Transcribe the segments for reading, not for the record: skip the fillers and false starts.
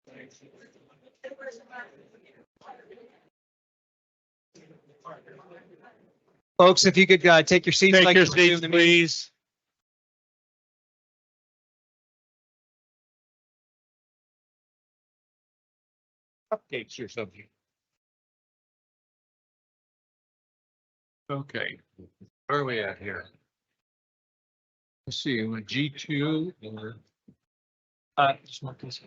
Right. Folks, if you could take your seats. Take your seats, please. Cupcakes or something. Okay, where are we at here? Let's see, G2 or Just mark this.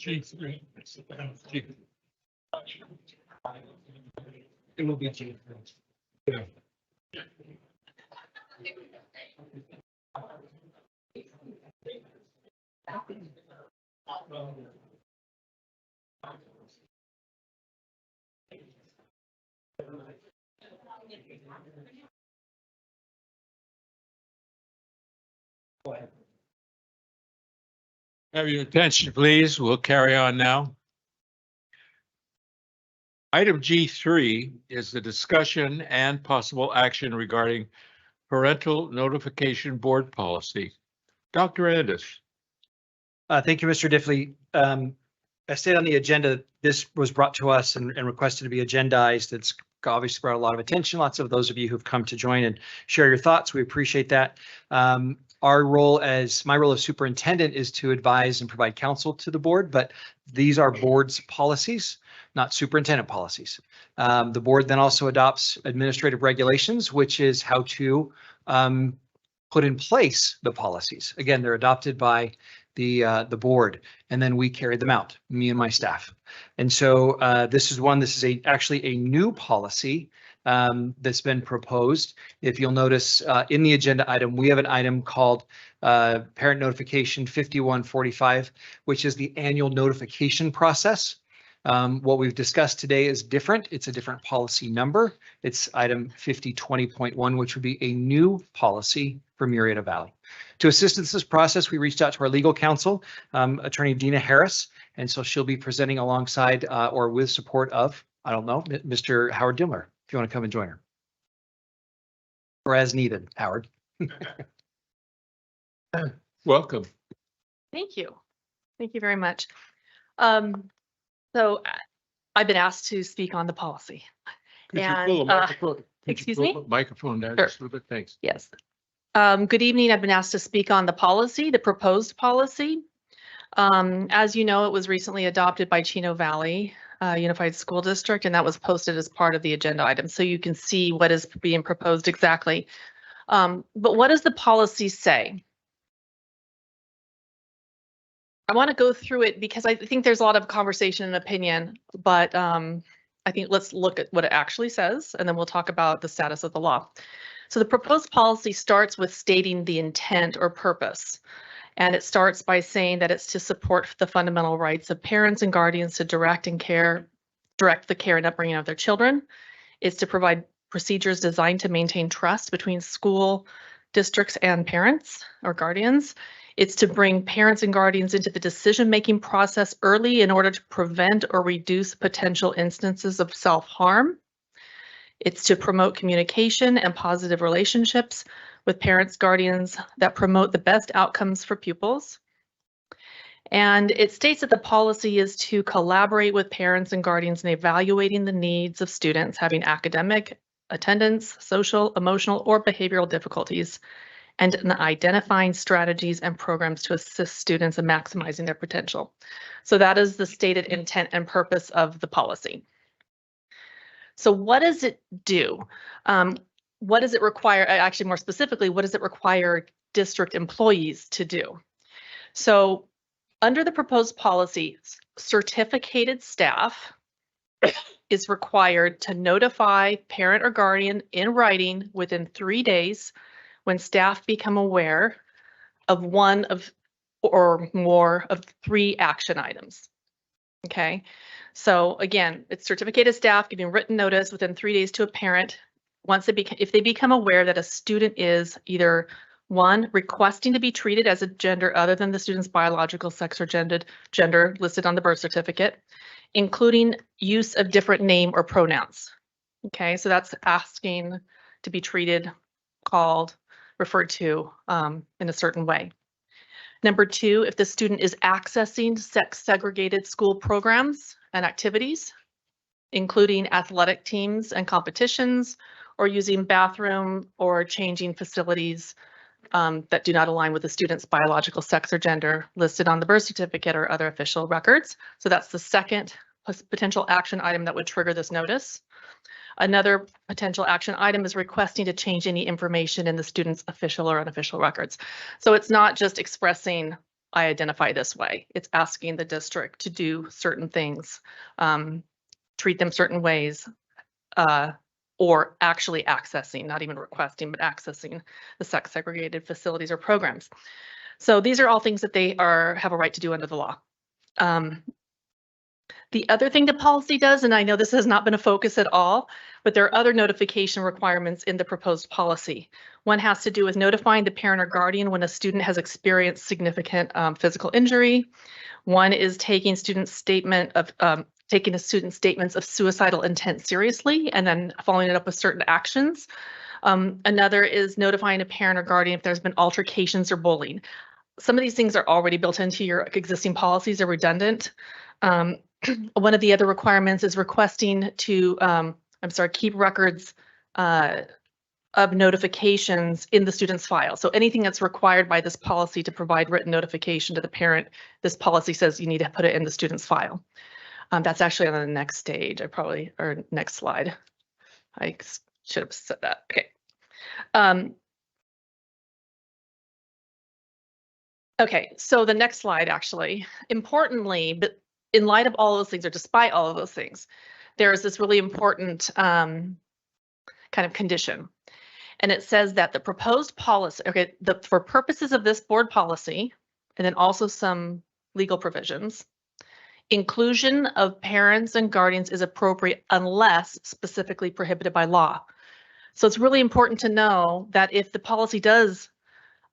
G3. It will be G. Yeah. Have your attention, please. We'll carry on now. Item G3 is the discussion and possible action regarding parental notification board policy. Dr. Andis. Thank you, Mr. Diffley. As stated on the agenda, this was brought to us and requested to be agendized. It's obviously brought a lot of attention. Lots of those of you who've come to join and share your thoughts. We appreciate that. My role as superintendent is to advise and provide counsel to the board, but these are board's policies, not superintendent policies. The board then also adopts administrative regulations, which is how to put in place the policies. Again, they're adopted by the board, and then we carry them out, me and my staff. And so this is actually a new policy that's been proposed. If you'll notice in the agenda item, we have an item called Parent Notification 5145, which is the annual notification process. What we've discussed today is different. It's a different policy number. It's item 5020.1, which would be a new policy for Murrieta Valley. To assist in this process, we reached out to our legal counsel, Attorney Dina Harris, and so she'll be presenting alongside or with support of, I don't know, Mr. Howard Dimler, if you want to come and join her. Or as needed, Howard. Welcome. Thank you. Thank you very much. So I've been asked to speak on the policy. Could you And, pull a microphone? Could you excuse pull me? the microphone down Sure. just a little bit? Thanks. Yes. Good evening. I've been asked to speak on the policy, the proposed policy. As you know, it was recently adopted by Chino Valley Unified School District, and that was posted as part of the agenda item. So you can see what is being proposed exactly. But what does the policy say? I want to go through it because I think there's a lot of conversation and opinion, but I think let's look at what it actually says, and then we'll talk about the status of the law. So the proposed policy starts with stating the intent or purpose. And it starts by saying that it's to support the fundamental rights of parents and guardians to direct the care and upbringing of their children. It's to provide procedures designed to maintain trust between school districts and parents or guardians. It's to bring parents and guardians into the decision-making process early in order to prevent or reduce potential instances of self-harm. It's to promote communication and positive relationships with parents, guardians that promote the best outcomes for pupils. And it states that the policy is to collaborate with parents and guardians in evaluating the needs of students having academic, attendance, social, emotional, or behavioral difficulties, and in identifying strategies and programs to assist students in maximizing their potential. So that is the stated intent and purpose of the policy. So what does it do? What does it require? Actually, more specifically, what does it require district employees to do? So under the proposed policy, certificated staff is required to notify parent or guardian in writing within 3 days when staff become aware of one of or more of 3 action items. Okay, so again, it's certificated staff giving written notice within 3 days to a parent once if they become aware that a student is either 1, requesting to be treated as a gender other than the student's biological sex or gender listed on the birth certificate, including use of different name or pronouns. Okay, so that's asking to be treated, called, referred to in a certain way. Number 2, if the student is accessing sex-segregated school programs and activities, including athletic teams and competitions, or using bathroom or changing facilities that do not align with the student's biological sex or gender listed on the birth certificate or other official records. So that's the second potential action item that would trigger this notice. Another potential action item is requesting to change any information in the student's official or unofficial records. So it's not just expressing, I identify this way. It's asking the district to do certain things, treat them certain ways, or actually accessing, not even requesting, but accessing the sex segregated facilities or programs. So these are all things that they have a right to do under the law. The other thing the policy does, and I know this has not been a focus at all, but there are other notification requirements in the proposed policy. One has to do with notifying the parent or guardian when a student has experienced significant physical injury. One is taking student statements of suicidal intent seriously and then following it up with certain actions. Another is notifying a parent or guardian if there's been altercations or bullying. Some of these things are already built into your existing policies, are redundant. One of the other requirements is requesting to, keep records of notifications in the student's file. So anything that's required by this policy to provide written notification to the parent, this policy says you need to put it in the student's file. That's actually on the next stage, or next slide. I should have said that. Okay. Okay, so the next slide, actually, importantly, but in light of all those things, or despite all of those things, there is this really important kind of condition. And it says that the proposed policy, okay, for purposes of this board policy, and then also some legal provisions, inclusion of parents and guardians is appropriate unless specifically prohibited by law. So it's really important to know that if the policy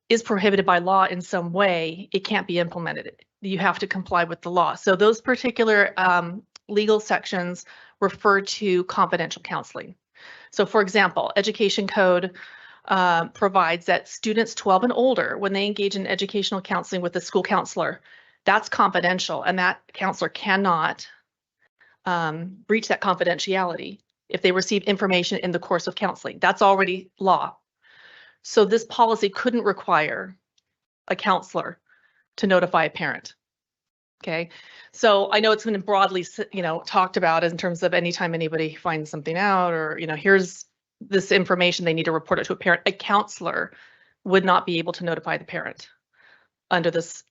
is prohibited by law in some way, it can't be implemented. You have to comply with the law. So those particular legal sections refer to confidential counseling. So for example, Education Code provides that students 12 and older, when they engage in educational counseling with a school counselor, that's confidential, and that counselor cannot breach that confidentiality if they receive information in the course of counseling. That's already law. So this policy couldn't require a counselor to notify a parent. Okay, so I know it's been broadly, talked about in terms of anytime anybody finds something out, or here's this information, they need to report it to a parent. A counselor would not be able to notify the parent under this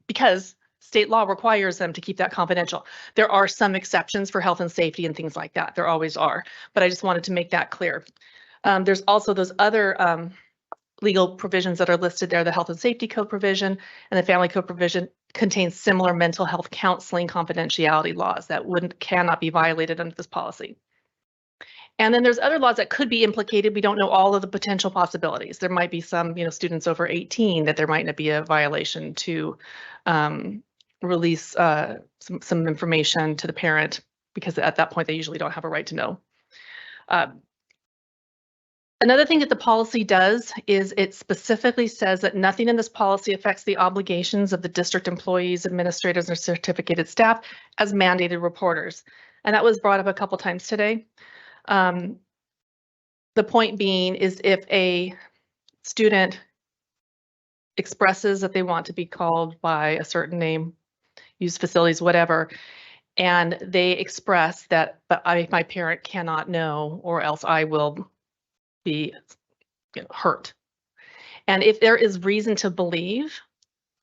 because state law requires them to keep that confidential. There are some exceptions for health and safety and things like that. There always are, but I just wanted to make that clear. There's also those other legal provisions that are listed there. The Health and Safety Code provision and the Family Code provision contains similar mental health counseling confidentiality laws that cannot be violated under this policy. And then there's other laws that could be implicated. We don't know all of the potential possibilities. There might be some, students over 18 that there might not be a violation to release some information to the parent, because at that point they usually don't have a right to know. Another thing that the policy does is it specifically says that nothing in this policy affects the obligations of the district employees, administrators, or certificated staff as mandated reporters. And that was brought up a couple times today. The point being is if a student expresses that they want to be called by a certain name, use facilities, whatever, and they express that, but my parent cannot know, or else I will be hurt. And if there is reason to believe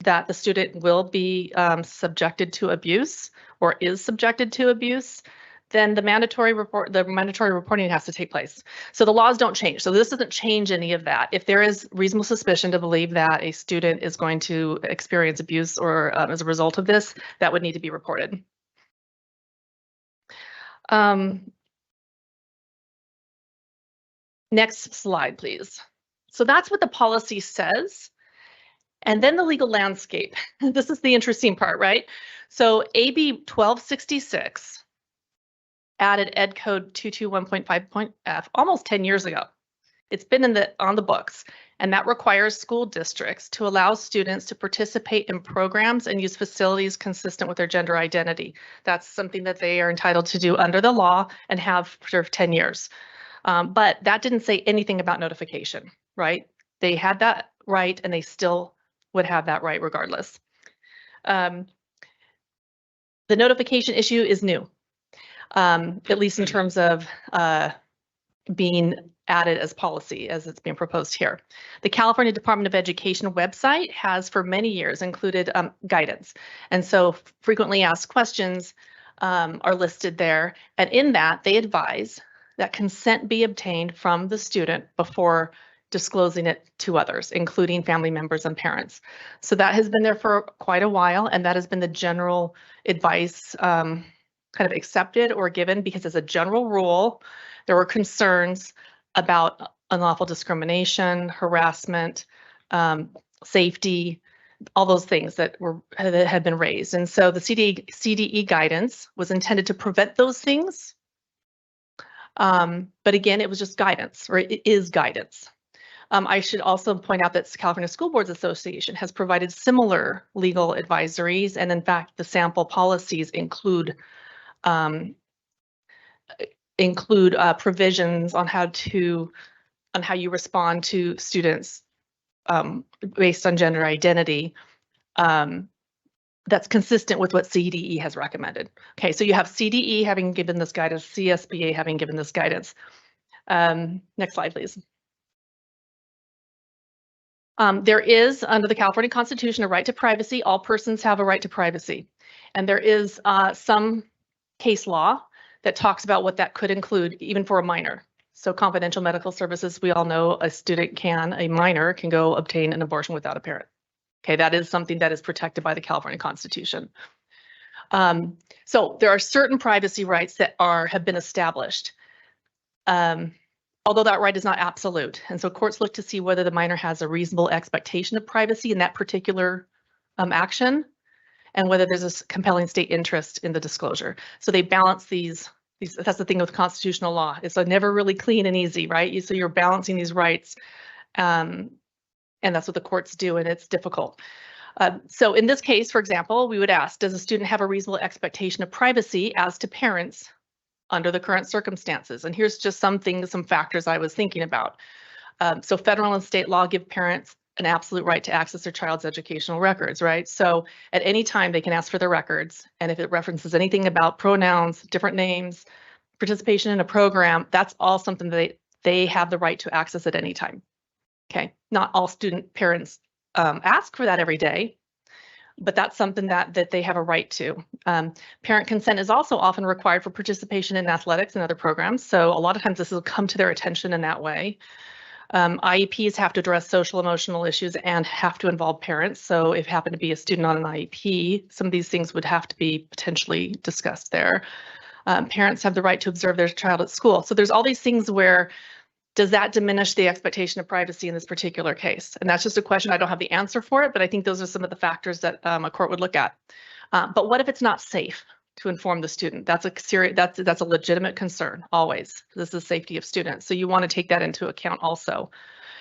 that the student will be subjected to abuse or is subjected to abuse, then the mandatory reporting has to take place. So the laws don't change. So this doesn't change any of that. If there is reasonable suspicion to believe that a student is going to experience abuse or as a result of this, that would need to be reported. Next slide, please. So that's what the policy says. And then the legal landscape. This is the interesting part, right? So AB 1266 added Ed Code 221.5.f almost 10 years ago. It's been on the books, and that requires school districts to allow students to participate in programs and use facilities consistent with their gender identity. That's something that they are entitled to do under the law and have for 10 years. But that didn't say anything about notification, right? They had that right, and they still would have that right regardless. The notification issue is new, at least in terms of being added as policy as it's being proposed here. The California Department of Education website has for many years included guidance. And so frequently asked questions are listed there. And in that, they advise that consent be obtained from the student before disclosing it to others, including family members and parents. So that has been there for quite a while, and that has been the general advice kind of accepted or given, because as a general rule, there were concerns about unlawful discrimination, harassment, safety, all those things that had been raised. And so the CDE guidance was intended to prevent those things. But again, it was just guidance, or it is guidance. I should also point out that the California School Boards Association has provided similar legal advisories, and in fact, the sample policies include provisions on how you respond to students based on gender identity. That's consistent with what CDE has recommended. Okay, so you have CDE having given this guidance, CSBA having given this guidance. Next slide, please. There is, under the California Constitution, a right to privacy. All persons have a right to privacy. And there is some case law that talks about what that could include, even for a minor. So confidential medical services, we all know a minor can go obtain an abortion without a parent. Okay, that is something that is protected by the California Constitution. So there are certain privacy rights that have been established, although that right is not absolute. And so courts look to see whether the minor has a reasonable expectation of privacy in that particular action, and whether there's a compelling state interest in the disclosure. So they balance these. That's the thing with constitutional law. It's never really clean and easy, right? So you're balancing these rights. And that's what the courts do, and it's difficult. So in this case, for example, we would ask, does a student have a reasonable expectation of privacy as to parents under the current circumstances? And here's just some factors I was thinking about. So federal and state law give parents an absolute right to access their child's educational records, right? So at any time they can ask for their records, and if it references anything about pronouns, different names, participation in a program, that's all something that they have the right to access at any time. Okay, not all student parents ask for that every day, but that's something that they have a right to. Parent consent is also often required for participation in athletics and other programs. So a lot of times this will come to their attention in that way. IEPs have to address social emotional issues and have to involve parents. So if you happen to be a student on an IEP, some of these things would have to be potentially discussed there. Parents have the right to observe their child at school. So there's all these things where, does that diminish the expectation of privacy in this particular case? And that's just a question. I don't have the answer for it, but I think those are some of the factors that a court would look at. But what if it's not safe to inform the student. That's a serious, that's a legitimate concern always. This is the safety of students. So you want to take that into account also,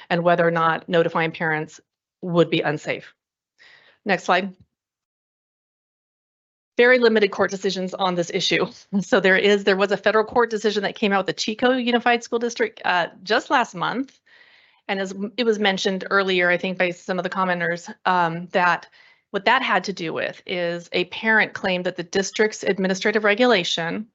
and whether or not notifying parents would be unsafe. Next slide. Very limited court decisions on this issue. So there was a federal court decision that came out with the Chico Unified School District just last month. And as it was mentioned earlier, I think by some of the commenters, that what that had to do with is a parent claimed that the district's administrative regulation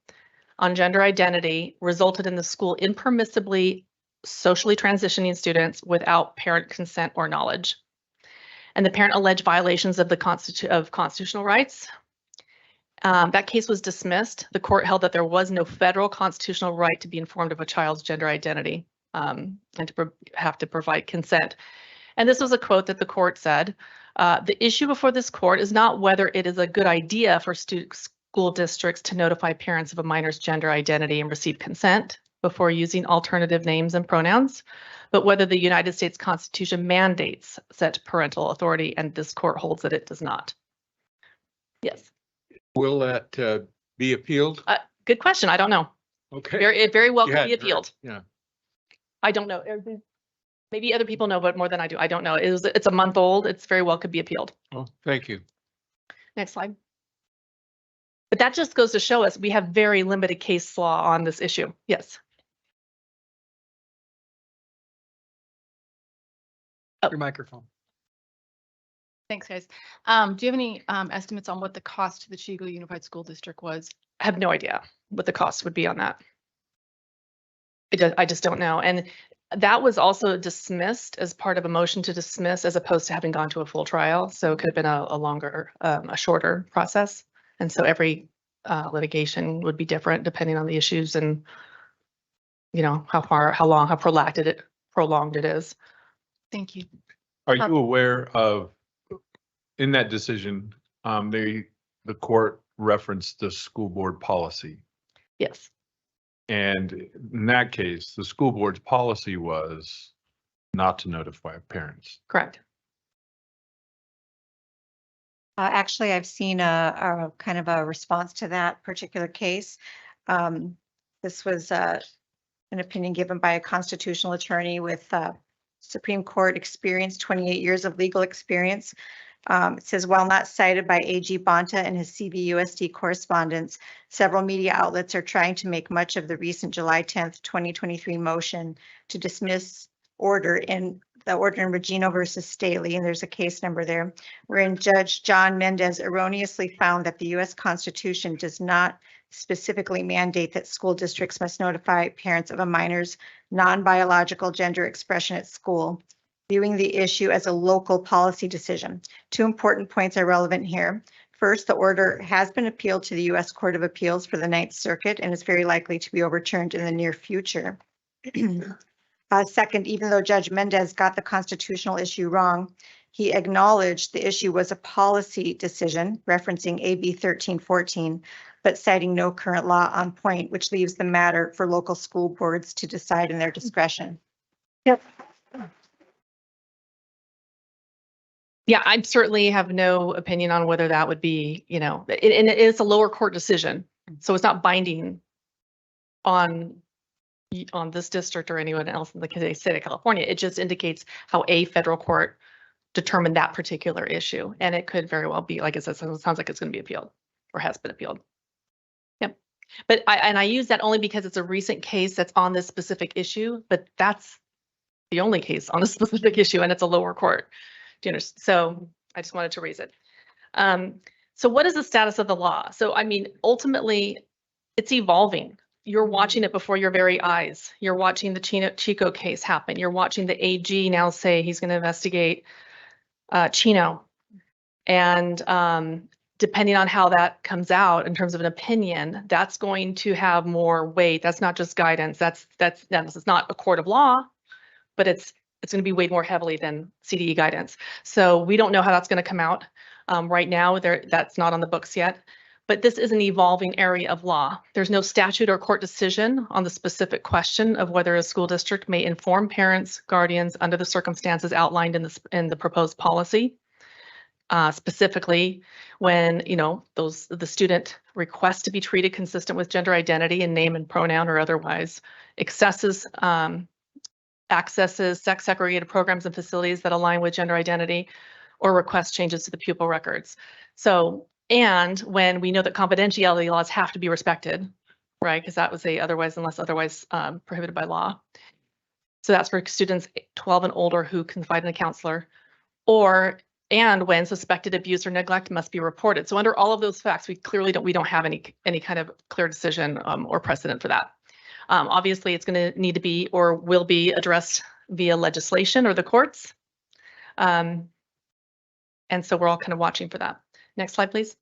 on gender identity resulted in the school impermissibly socially transitioning students without parent consent or knowledge. And the parent alleged violations of the constitutional rights. That case was dismissed. The court held that there was no federal constitutional right to be informed of a child's gender identity and to have to provide consent. And this was a quote that the court said, the issue before this court is not whether it is a good idea for school districts to notify parents of a minor's gender identity and receive consent before using alternative names and pronouns, but whether the United States Constitution mandates such parental authority, and this court holds that it does not. Yes. Will that be appealed? Good question. I don't know. Okay. It very well You could had be appealed. Yeah. I don't know. Maybe other people know, but more than I do. I don't know. It's a month old. It's very well could be appealed. Oh, thank you. Next slide. But that just goes to show us we have very limited case law on this issue. Yes. Your microphone. Thanks, guys. Do you have any estimates on what the cost to the Chico Unified School District was? I have no idea what the cost would be on that. I just don't know. And that was also dismissed as part of a motion to dismiss, as opposed to having gone to a full trial. So it could have been a longer, a shorter process. And so every litigation would be different depending on the issues and, you know, how prolonged it is. Thank you. Are you aware of, in that decision, the court referenced the school board policy? Yes. And in that case, the school board's policy was not to notify parents. Correct. Actually, I've seen a kind of a response to that particular case. This was an opinion given by a constitutional attorney with Supreme Court experience, 28 years of legal experience. It says, while not cited by AG Bonta in his CV-USD correspondence, several media outlets are trying to make much of the recent July 10th, 2023 motion to dismiss order in Regino versus Staley, and there's a case number there, wherein Judge John Mendez erroneously found that the U.S. Constitution does not specifically mandate that school districts must notify parents of a minor's non-biological gender expression at school, viewing the issue as a local policy decision. Two important points are relevant here. First, the order has been appealed to the U.S. Court of Appeals for the Ninth Circuit and is very likely to be overturned in the near future. Second, even though Judge Mendez got the constitutional issue wrong, he acknowledged the issue was a policy decision, referencing AB 1314, but citing no current law on point, which leaves the matter for local school boards to decide in their discretion. Yep. Yeah, I certainly have no opinion on whether that would be, you know, and it is a lower court decision, so it's not binding on this district or anyone else in the state of California. It just indicates how a federal court determined that particular issue, and it could very well be, like I said, it sounds like it's going to be appealed or has been appealed. Yep. But I use that only because it's a recent case that's on this specific issue, but that's the only case on a specific issue, and it's a lower court. Do you understand? So I just wanted to raise it. So what is the status of the law? So, I mean, ultimately, it's evolving. You're watching it before your very eyes. You're watching the Chico case happen. You're watching the AG now say he's going to investigate Chino. And depending on how that comes out in terms of an opinion, that's going to have more weight. That's not just guidance. That's not a court of law, but it's going to be weighed more heavily than CDE guidance. So we don't know how that's going to come out. Right now, that's not on the books yet. But this is an evolving area of law. There's no statute or court decision on the specific question of whether a school district may inform parents, guardians under the circumstances outlined in the proposed policy. specifically when, the student requests to be treated consistent with gender identity in name and pronoun or otherwise, accesses sex segregated programs and facilities that align with gender identity, or requests changes to the pupil records. So, and when we know that confidentiality laws have to be respected, right? Because that was unless otherwise prohibited by law. So that's for students 12 and older who confide in a counselor, and when suspected abuse or neglect must be reported. So under all of those facts, we don't have any kind of clear decision or precedent for that. Obviously, it's going to need to be or will be addressed via legislation or the courts. And so we're all kind of watching for that. Next slide, please.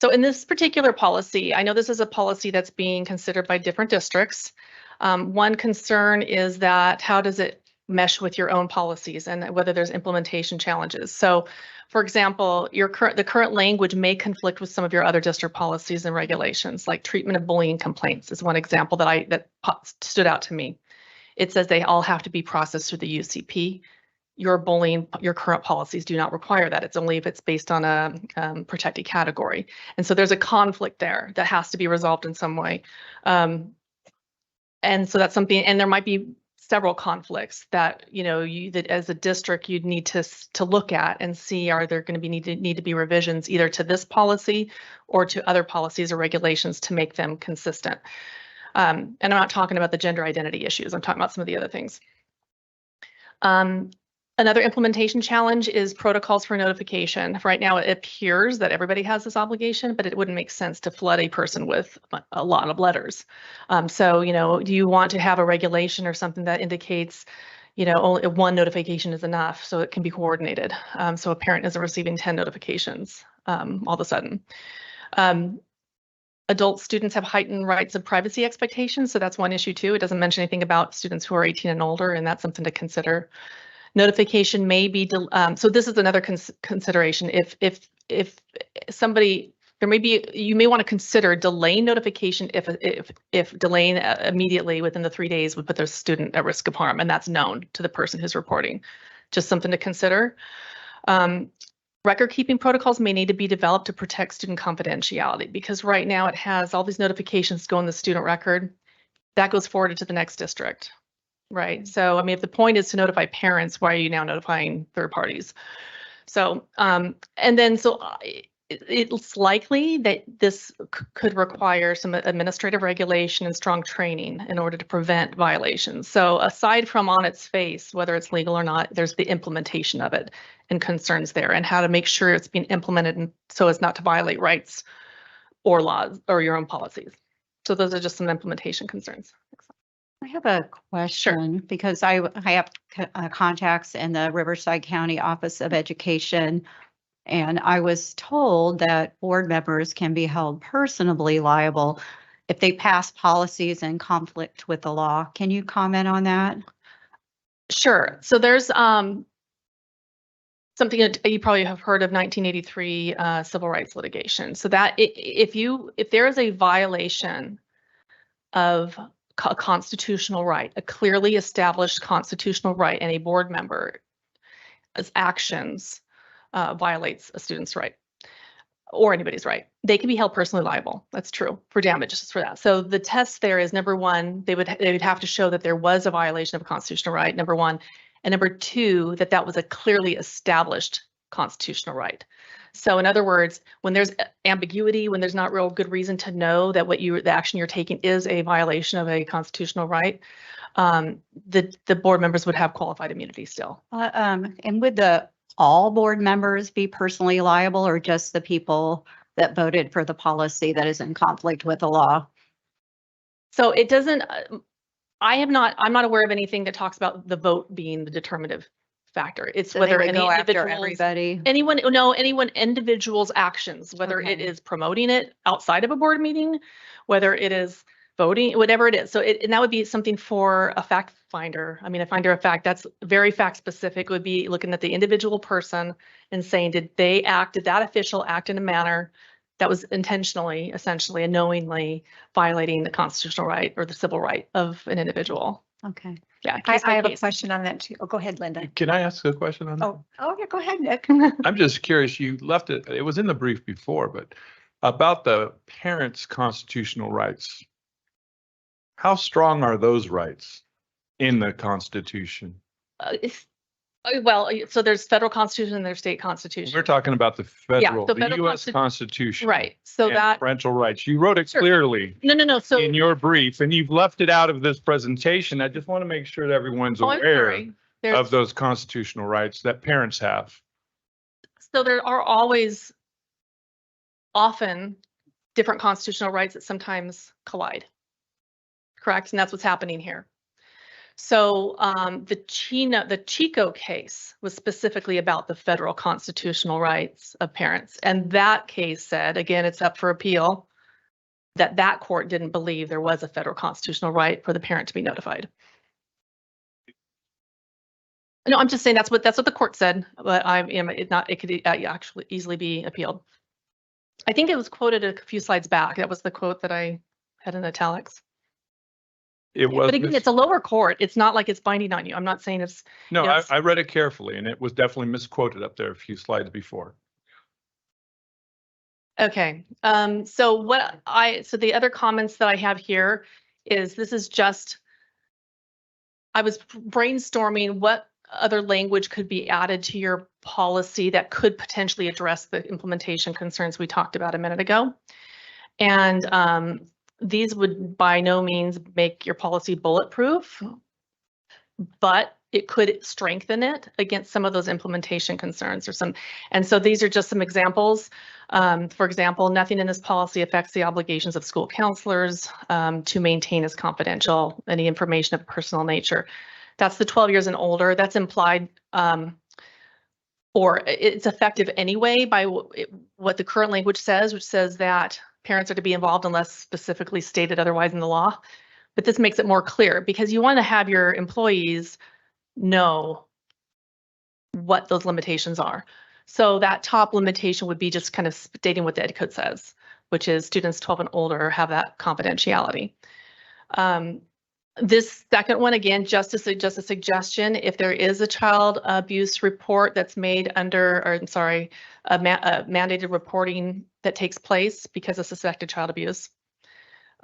So in this particular policy, I know this is a policy that's being considered by different districts. One concern is that how does it mesh with your own policies and whether there's implementation challenges. So, for example, the current language may conflict with some of your other district policies and regulations, like treatment of bullying complaints is one example that stood out to me. It says they all have to be processed through the UCP. Your current policies do not require that. It's only if it's based on a protected category. And so there's a conflict there that has to be resolved in some way. And so that's something, and there might be several conflicts that that as a district you'd need to look at and see, are there going to be need to be revisions either to this policy or to other policies or regulations to make them consistent. And I'm not talking about the gender identity issues. I'm talking about some of the other things. Another implementation challenge is protocols for notification. Right now, it appears that everybody has this obligation, but it wouldn't make sense to flood a person with a lot of letters. So, do you want to have a regulation or something that indicates, only one notification is enough so it can be coordinated? So a parent isn't receiving 10 notifications all of a sudden. Adult students have heightened rights of privacy expectations, so that's one issue too. It doesn't mention anything about students who are 18 and older, and that's something to consider. Notification may be, so this is another consideration. If somebody, you may want to consider delaying notification if delaying immediately within the 3 days would put the student at risk of harm, and that's known to the person who's reporting. Just something to consider. Record keeping protocols may need to be developed to protect student confidentiality, because right now it has all these notifications go in the student record that goes forwarded to the next district. Right. So, I mean, if the point is to notify parents, why are you now notifying third parties? So, it's likely that this could require some administrative regulation and strong training in order to prevent violations. So aside from on its face, whether it's legal or not, there's the implementation of it and concerns there, and how to make sure it's being implemented so as not to violate rights or laws or your own policies. So those are just some implementation concerns. I have a question because I have contacts in the Riverside County Office of Education, and I was told that board members can be held personally liable if they pass policies in conflict with the law. Can you comment on that? Sure. So there's something that you probably have heard of, 1983 civil rights litigation. So that if there is a violation of a constitutional right, a clearly established constitutional right, and a board member's actions violates a student's right or anybody's right, they can be held personally liable. That's true for damages for that. So the test there is, number one, they would have to show that there was a violation of a constitutional right, number one, and number two, that was a clearly established constitutional right. So in other words, when there's ambiguity, when there's not real good reason to know that the action you're taking is a violation of a constitutional right, the board members would have qualified immunity still. And would all board members be personally liable, or just the people that voted for the policy that is in conflict with the law? So it doesn't, I'm not aware of anything that talks about the vote being the determinative factor. It's so whether any individual's actions, whether it is promoting it outside of a board meeting, whether it is voting, whatever it is. So and that would be something for a fact finder. I mean, a finder of fact, that's very fact specific, would be looking at the individual person and saying, did that official act in a manner that was intentionally, essentially, and knowingly violating the constitutional right or the civil right of an individual? Okay. Yeah. I case by have a case. question on that too. Oh, go ahead, Linda. Can I ask a question on that? Oh, yeah, go ahead, Nick. I'm just curious, you left it, it was in the brief before, but about the parents' constitutional rights. How strong are those rights in the Constitution? Well, so there's federal constitution and there's state constitution. We're talking about the federal, the the federal US Constitution. Right. So and that, parental rights. You wrote it Sure. clearly no. So, in your brief, and you've left it out of this presentation. I just want to make sure that everyone's oh, I'm aware sorry. There's, of those constitutional rights that parents have. so there are always often different constitutional rights that sometimes collide. Correct? And that's what's happening here. So the Chico case was specifically about the federal constitutional rights of parents. And that case said, again, it's up for appeal, that court didn't believe there was a federal constitutional right for the parent to be notified. No, I'm just saying that's what the court said, but it could actually easily be appealed. I think it was quoted a few slides back. That was the quote that I had in italics. It was, But again, it's a lower court. It's not like it's binding on you. I'm not saying it's. no, yes. I read it carefully and it was definitely misquoted up there a few slides before. Okay. So the other comments that I have here is this is just, I was brainstorming what other language could be added to your policy that could potentially address the implementation concerns we talked about a minute ago. And these would by no means make your policy bulletproof, but it could strengthen it against some of those implementation concerns and so these are just some examples. For example, nothing in this policy affects the obligations of school counselors to maintain as confidential any information of personal nature. That's the 12 years and older. That's implied, or it's effective anyway by what the current language says, which says that parents are to be involved unless specifically stated otherwise in the law. But this makes it more clear because you want to have your employees know what those limitations are. So that top limitation would be just kind of stating what the ed code says, which is students 12 and older have that confidentiality. This second one, again, just a suggestion, if there is a child abuse report that's made under, or I'm sorry, a mandated reporting that takes place because of suspected child abuse,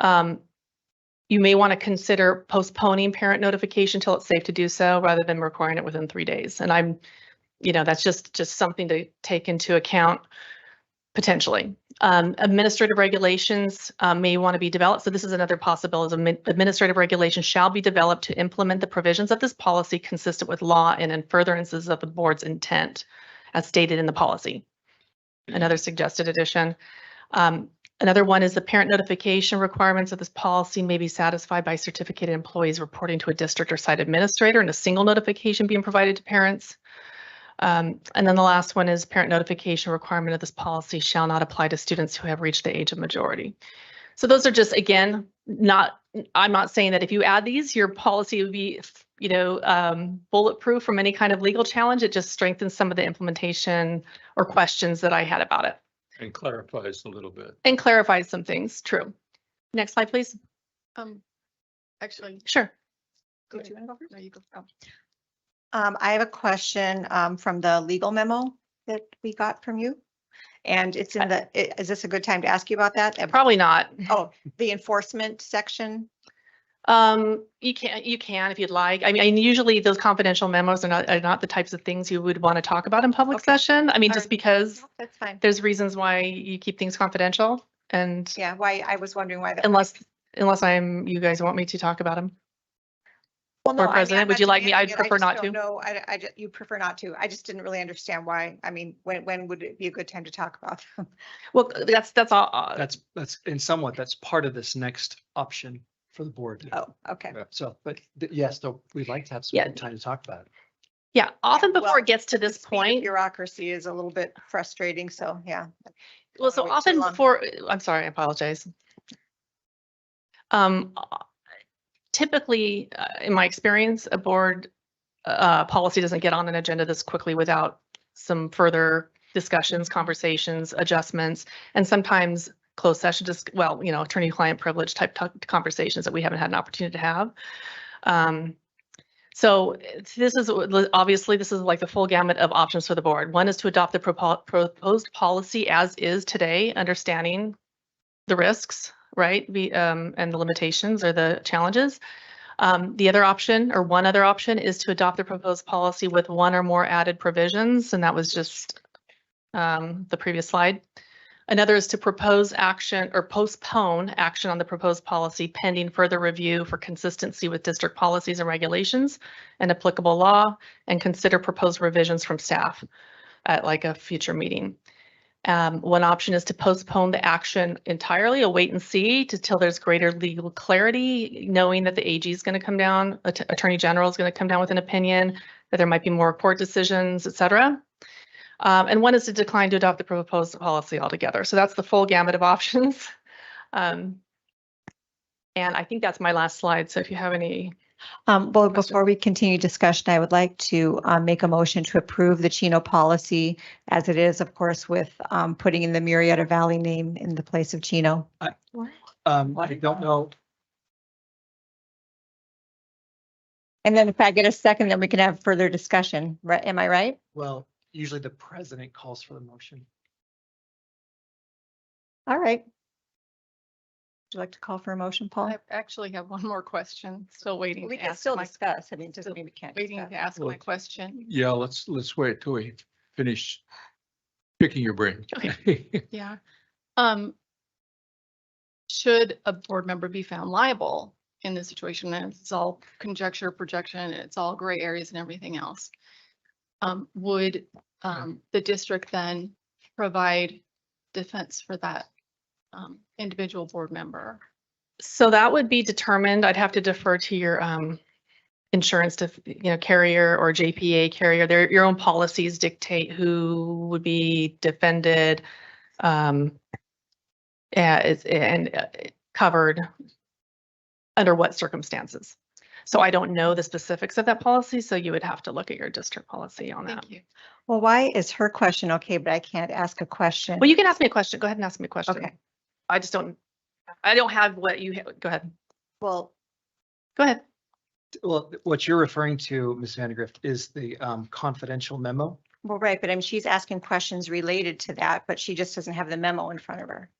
you may want to consider postponing parent notification till it's safe to do so rather than requiring it within 3 days. And that's just something to take into account potentially. Administrative regulations may want to be developed. So this is another possibility. Administrative regulations shall be developed to implement the provisions of this policy consistent with law and in furtherances of the board's intent as stated in the policy. Another suggested addition. Another one is the parent notification requirements of this policy may be satisfied by certificated employees reporting to a district or site administrator and a single notification being provided to parents. And then the last one is parent notification requirement of this policy shall not apply to students who have reached the age of majority. So those are just, again, I'm not saying that if you add these, your policy would be, bulletproof from any kind of legal challenge. It just strengthens some of the implementation or questions that I had about it. And clarifies a little bit. And clarifies some things, true. Next slide, please. Actually, Sure. go to, no, you go. Oh. I have a question from the legal memo that we got from you. And it's in is this a good time to ask you about that? Probably not. Oh, the enforcement section? You can if you'd like. I mean, usually those confidential memos are not the types of things you would want to talk about in public session. I mean, just because That's fine. there's reasons why you keep things confidential and Yeah, why I was wondering why that. unless you guys want me to talk about them. Well, no, or I mean, president, I'm would you not like me? I'd demanding it. prefer just not don't to. know. You prefer not to. I just didn't really understand why. I mean, when would it be a good time to talk about them? Well, that's all. That's that's part of this next option for the board. Oh, okay. So, but yes, though, we'd like to have some Yeah. time to talk about it. Yeah, often well, before it gets to this The speed of point. Bureaucracy is a little bit frustrating, so yeah. Well, so wait too often long. before, I'm sorry, I apologize. Typically, in my experience, a board policy doesn't get on an agenda this quickly without some further discussions, conversations, adjustments, and sometimes closed session, attorney-client privilege type conversations that we haven't had an opportunity to have. So this is obviously this is like the full gamut of options for the board. One is to adopt the proposed policy as is today, understanding the risks, right? And the limitations or the challenges. The other option, or one other option, is to adopt the proposed policy with one or more added provisions, and that was just the previous slide. Another is to propose action or postpone action on the proposed policy pending further review for consistency with district policies and regulations and applicable law, and consider proposed revisions from staff at like a future meeting. One option is to postpone the action entirely, a wait and see till there's greater legal clarity, knowing that the AG is going to come down, Attorney General is going to come down with an opinion, that there might be more court decisions, et cetera. And one is to decline to adopt the proposed policy altogether. So that's the full gamut of options. And I think that's my last slide. So if you have any. Well, before we continue discussion, I would like to make a motion to approve the Chino policy as it is, of course, with putting in the Murrieta Valley name in the place of Chino. I don't know. And then if I get a second, then we can have further discussion. Right? Am I right? Well, usually the president calls for the motion. All right. Would you like to call for a motion, Paul? I actually have one more question, still waiting We to can ask still my, discuss. I mean, just still maybe can't. waiting discuss. to ask Well, my question. Yeah, let's wait till we finish picking your brain. Okay. Yeah. Should a board member be found liable in this situation? And it's all conjecture, projection, it's all gray areas and everything else. Would the district then provide defense for that individual board member? So that would be determined. I'd have to defer to your insurance carrier or JPA carrier. Your own policies dictate who would be defended and covered under what circumstances. So I don't know the specifics of that policy, so you would have to look at your district policy on that. Thank you. Well, why is her question okay, but I can't ask a question? Well, you can ask me a question. Go ahead and ask me a question. Okay. I don't have what you have. Go ahead. Well, Go ahead. Well, what you're referring to, Ms. Vandegrift, is the confidential memo. well, right, but I mean, she's asking questions related to that, but she just doesn't have the memo in front of her.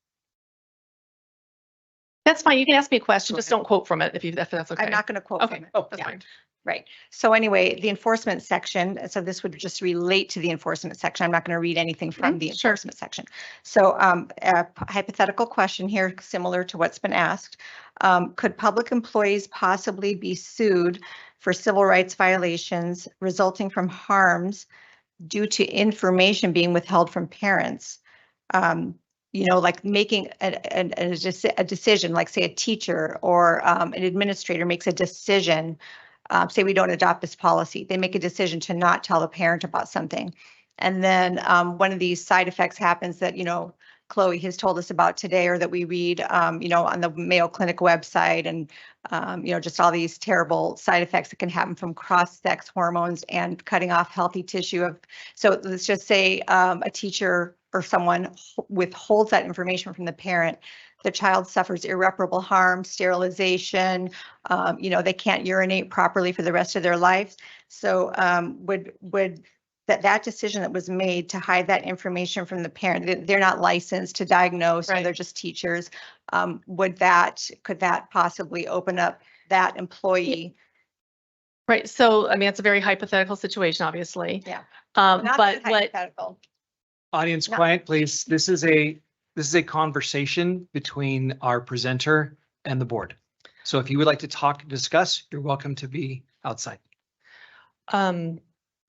That's fine. You can ask me a question. Just Okay. don't quote from it if that's okay. I'm not going to quote Okay. from it. Oh, that's Yeah. fine. Right. So anyway, the enforcement section, so this would just relate to the enforcement section. I'm not going to read anything from the sure. enforcement section. So a hypothetical question here, similar to what's been asked. Could public employees possibly be sued for civil rights violations resulting from harms due to information being withheld from parents? Like making a decision, like say a teacher or an administrator makes a decision. Say we don't adopt this policy, they make a decision to not tell the parent about something. And then one of these side effects happens that, Chloe has told us about today, or that we read, on the Mayo Clinic website, and, just all these terrible side effects that can happen from cross-sex hormones and cutting off healthy tissue. So let's just say a teacher or someone withholds that information from the parent. The child suffers irreparable harm, sterilization, they can't urinate properly for the rest of their lives. So would that decision that was made to hide that information from the parent, they're not licensed to diagnose, Right. they're just teachers. Could that possibly open up that employee? Right. So, I mean, it's a very hypothetical situation, obviously. Yeah. But Not what, hypothetical. Audience No. quiet, please. This is a conversation between our presenter and the board. So if you would like to talk and discuss, you're welcome to be outside.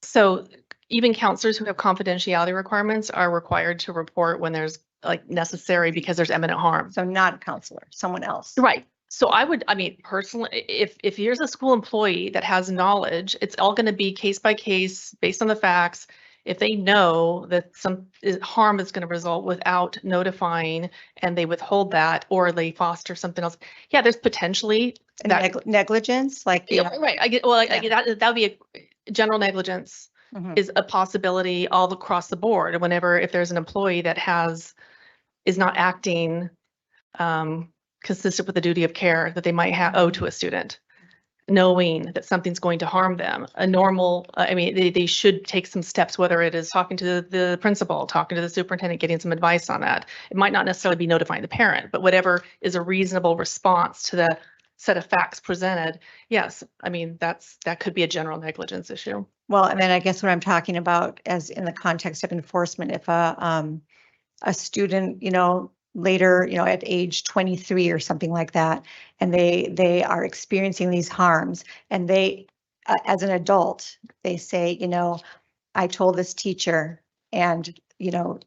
so even counselors who have confidentiality requirements are required to report when there's like necessary because there's imminent harm. So not a counselor, someone else. Right. So I mean, personally, if there's a school employee that has knowledge, it's all going to be case by case based on the facts. If they know that some harm is going to result without notifying and they withhold that, or they foster something else, yeah, there's potentially And that. negligence, like, Yeah, right. I get, well, I Yeah. get that would be a general negligence Mhm. is a possibility all across the board. If there's an employee that is not acting consistent with the duty of care that they might owe to a student. knowing that something's going to harm them. A normal, I mean, they should take some steps, whether it is talking to the principal, talking to the superintendent, getting some advice on that. It might not necessarily be notifying the parent, but whatever is a reasonable response to the set of facts presented. Yes, I mean, that could be a general negligence issue. Well, and then I guess what I'm talking about as in the context of enforcement, if a student, later, at age 23 or something like that, and they are experiencing these harms, and they, as an adult, they say, I told this teacher, and no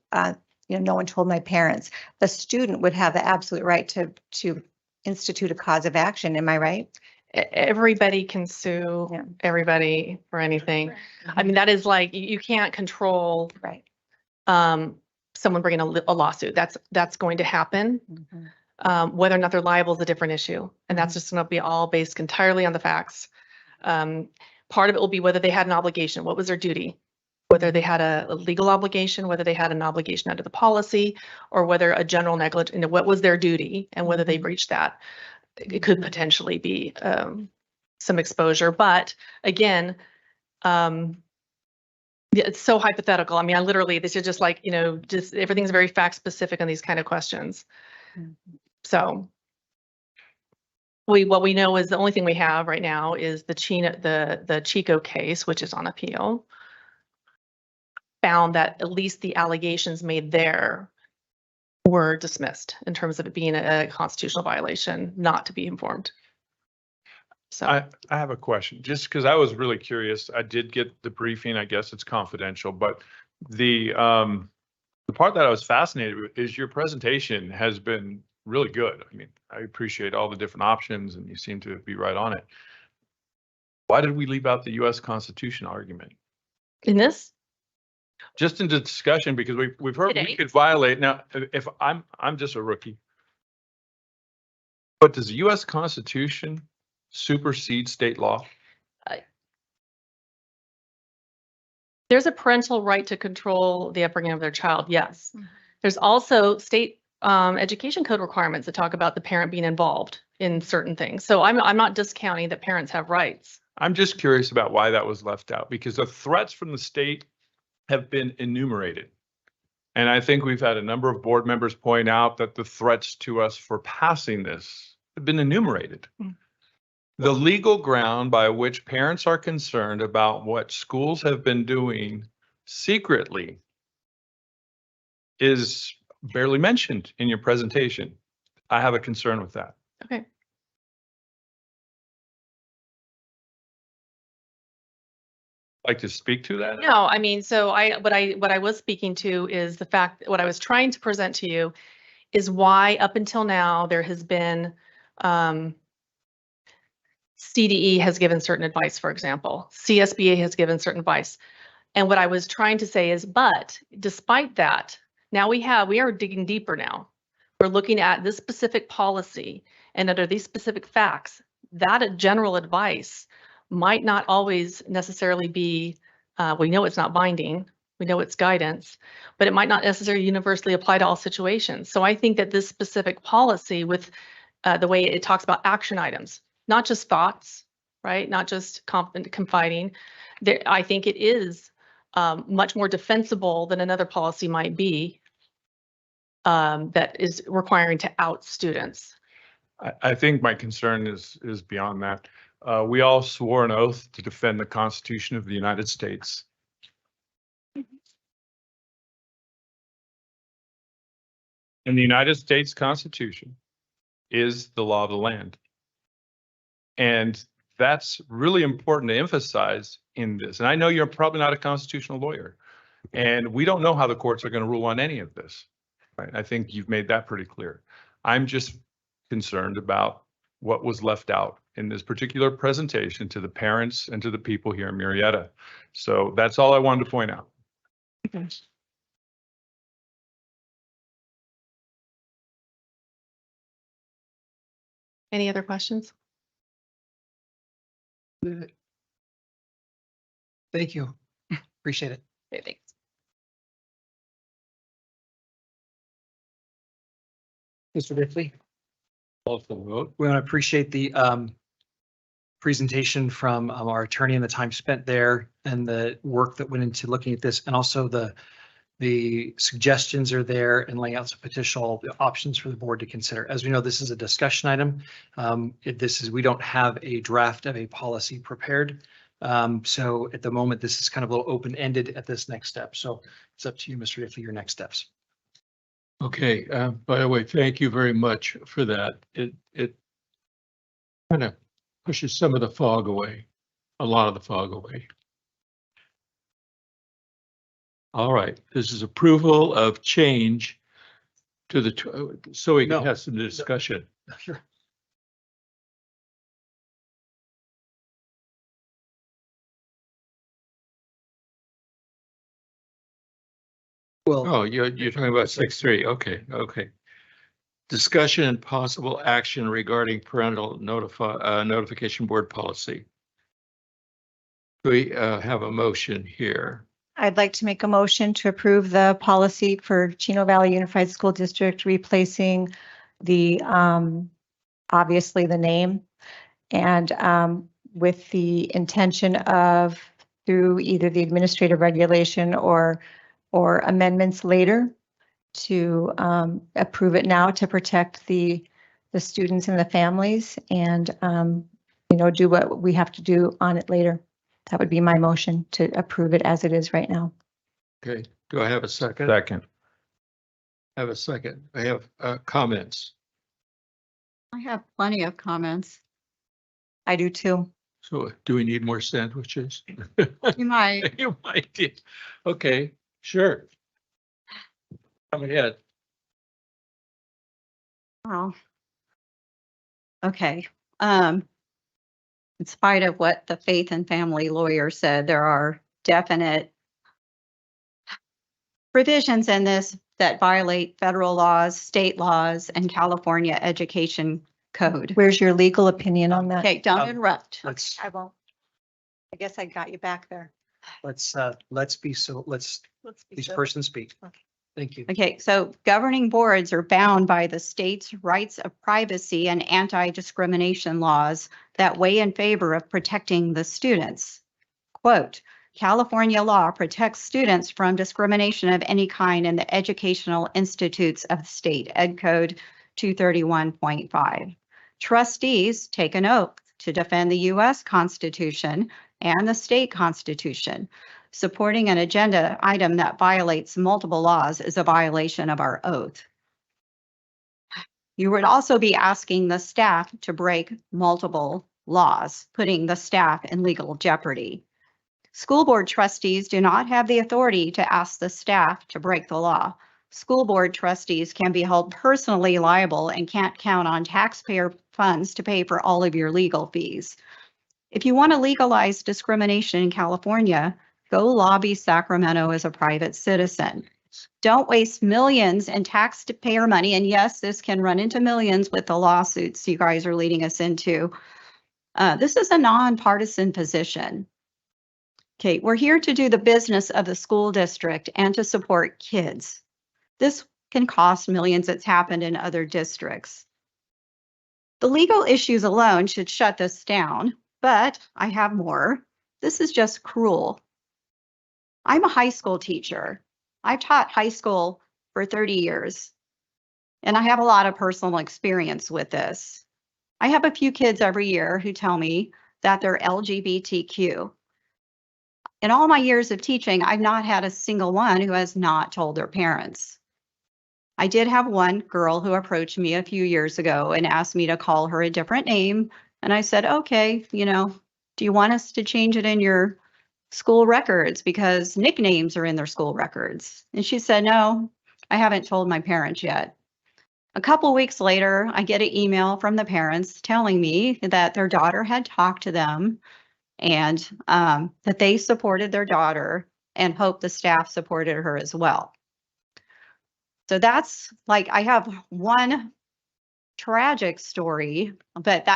one told my parents. The student would have the absolute right to institute a cause of action. Am I right? Everybody can sue Yeah. everybody for anything. I mean, that is like, you can't control Right. someone bringing a lawsuit. That's going to happen. Mhm. Whether or not they're liable is a different issue. And that's just going to be all based entirely on the facts. Part of it will be whether they had an obligation. What was their duty? Whether they had a legal obligation, whether they had an obligation under the policy, or whether a general negligence, what was their duty and whether they breached that. It could potentially be some exposure. But again, it's so hypothetical. I mean, I literally, this is just like, just everything's very fact specific on these kind of questions. So what we know is the only thing we have right now is the Chico case, which is on appeal, found that at least the allegations made there were dismissed in terms of it being a constitutional violation not to be informed. So I have a question, just because I was really curious. I did get the briefing. I guess it's confidential, but the part that I was fascinated with is your presentation has been really good. I mean, I appreciate all the different options, and you seem to be right on it. Why did we leave out the U.S. Constitution argument? in this, Just in the discussion, because we've heard we Today? could violate. Now, if I'm just a rookie, but does the U.S. Constitution supersede state law? there's a parental right to control the upbringing of their child. Yes. Mhm. There's also state education code requirements that talk about the parent being involved in certain things. So I'm not discounting that parents have rights. I'm just curious about why that was left out, because the threats from the state have been enumerated. And I think we've had a number of board members point out that the threats to us for passing this have been enumerated. Mm. The legal ground by which parents are concerned about what schools have been doing secretly is barely mentioned in your presentation. I have a concern with that. Okay. Like to speak to that? No, I mean, so what I was speaking to is the fact, what I was trying to present to you is why up until now there has been CDE has given certain advice, for example, CSBA has given certain advice. And what I was trying to say is, but despite that, now we are digging deeper now. We're looking at this specific policy, and under these specific facts, that general advice might not always necessarily be, we know it's not binding, we know it's guidance, but it might not necessarily universally apply to all situations. So I think that this specific policy with the way it talks about action items, not just thoughts, right? Not just confiding. I think it is much more defensible than another policy might be that is requiring to out students. I think my concern is beyond that. We all swore an oath to defend the Constitution of the United States. And the United States Constitution is the law of the land. And that's really important to emphasize in this. And I know you're probably not a constitutional lawyer, and we don't know how the courts are going to rule on any of this. Right? I think you've made that pretty clear. I'm just concerned about what was left out in this particular presentation to the parents and to the people here in Murrieta. So that's all I wanted to point out. Okay. Any other questions? Thank you. Appreciate it. Okay, thanks. Mr. Diffley, Also vote. we want to appreciate the presentation from our attorney and the time spent there and the work that went into looking at this, and also the suggestions are there and laying out some potential options for the board to consider. As we know, this is a discussion item. We don't have a draft of a policy prepared. So at the moment, this is kind of a little open-ended at this next step. So it's up to you, Mr. Diffley, your next steps. Okay, by the way, thank you very much for that. It kind of pushes some of the fog away, a lot of the fog away. All right, this is approval of change to the, so we can No. have some discussion. Sure. Well, Oh, you're talking about 6.3. Okay. Discussion and possible action regarding parental notification board policy. We have a motion here. I'd like to make a motion to approve the policy for Chino Valley Unified School District, replacing the, obviously the name, and with the intention of, through either the administrative regulation or amendments later, to approve it now to protect the students and the families, and do what we have to do on it later. That would be my motion, to approve it as it is right now. Okay, do I have a second? Second. I have a second. I have comments. I have plenty of comments. I do too. So do we need more sandwiches? You might. You might. Okay, sure. Come ahead. Well, okay. In spite of what the faith and family lawyer said, there are definite provisions in this that violate federal laws, state laws, and California education code. Where's your legal opinion on that? Okay, don't Um, interrupt. let's I won't. I guess I got you back there. let's be each so- person speak. Okay. Thank you. Okay, so governing boards are bound by the state's rights of privacy and anti-discrimination laws that weigh in favor of protecting the students. Quote, California law protects students from discrimination of any kind in the educational institutes of the state, Ed Code 231.5. Trustees take an oath to defend the U.S. Constitution and the state constitution. Supporting an agenda item that violates multiple laws is a violation of our oath. You would also be asking the staff to break multiple laws, putting the staff in legal jeopardy. School board trustees do not have the authority to ask the staff to break the law. School board trustees can be held personally liable and can't count on taxpayer funds to pay for all of your legal fees. If you want to legalize discrimination in California, go lobby Sacramento as a private citizen. Don't waste millions in taxpayer money. And yes, this can run into millions with the lawsuits you guys are leading us into. This is a nonpartisan position. Okay, we're here to do the business of the school district and to support kids. This can cost millions. It's happened in other districts. The legal issues alone should shut this down, but I have more. This is just cruel. I'm a high school teacher. I've taught high school for 30 years, and I have a lot of personal experience with this. I have a few kids every year who tell me that they're LGBTQ. In all my years of teaching, I've not had a single one who has not told their parents. I did have one girl who approached me a few years ago and asked me to call her a different name. And I said, okay, do you want us to change it in your school records because nicknames are in their school records? And she said, no, I haven't told my parents yet. A couple weeks later, I get an email from the parents telling me that their daughter had talked to them and that they supported their daughter and hoped the staff supported her as well. So that's like, I have one tragic story, but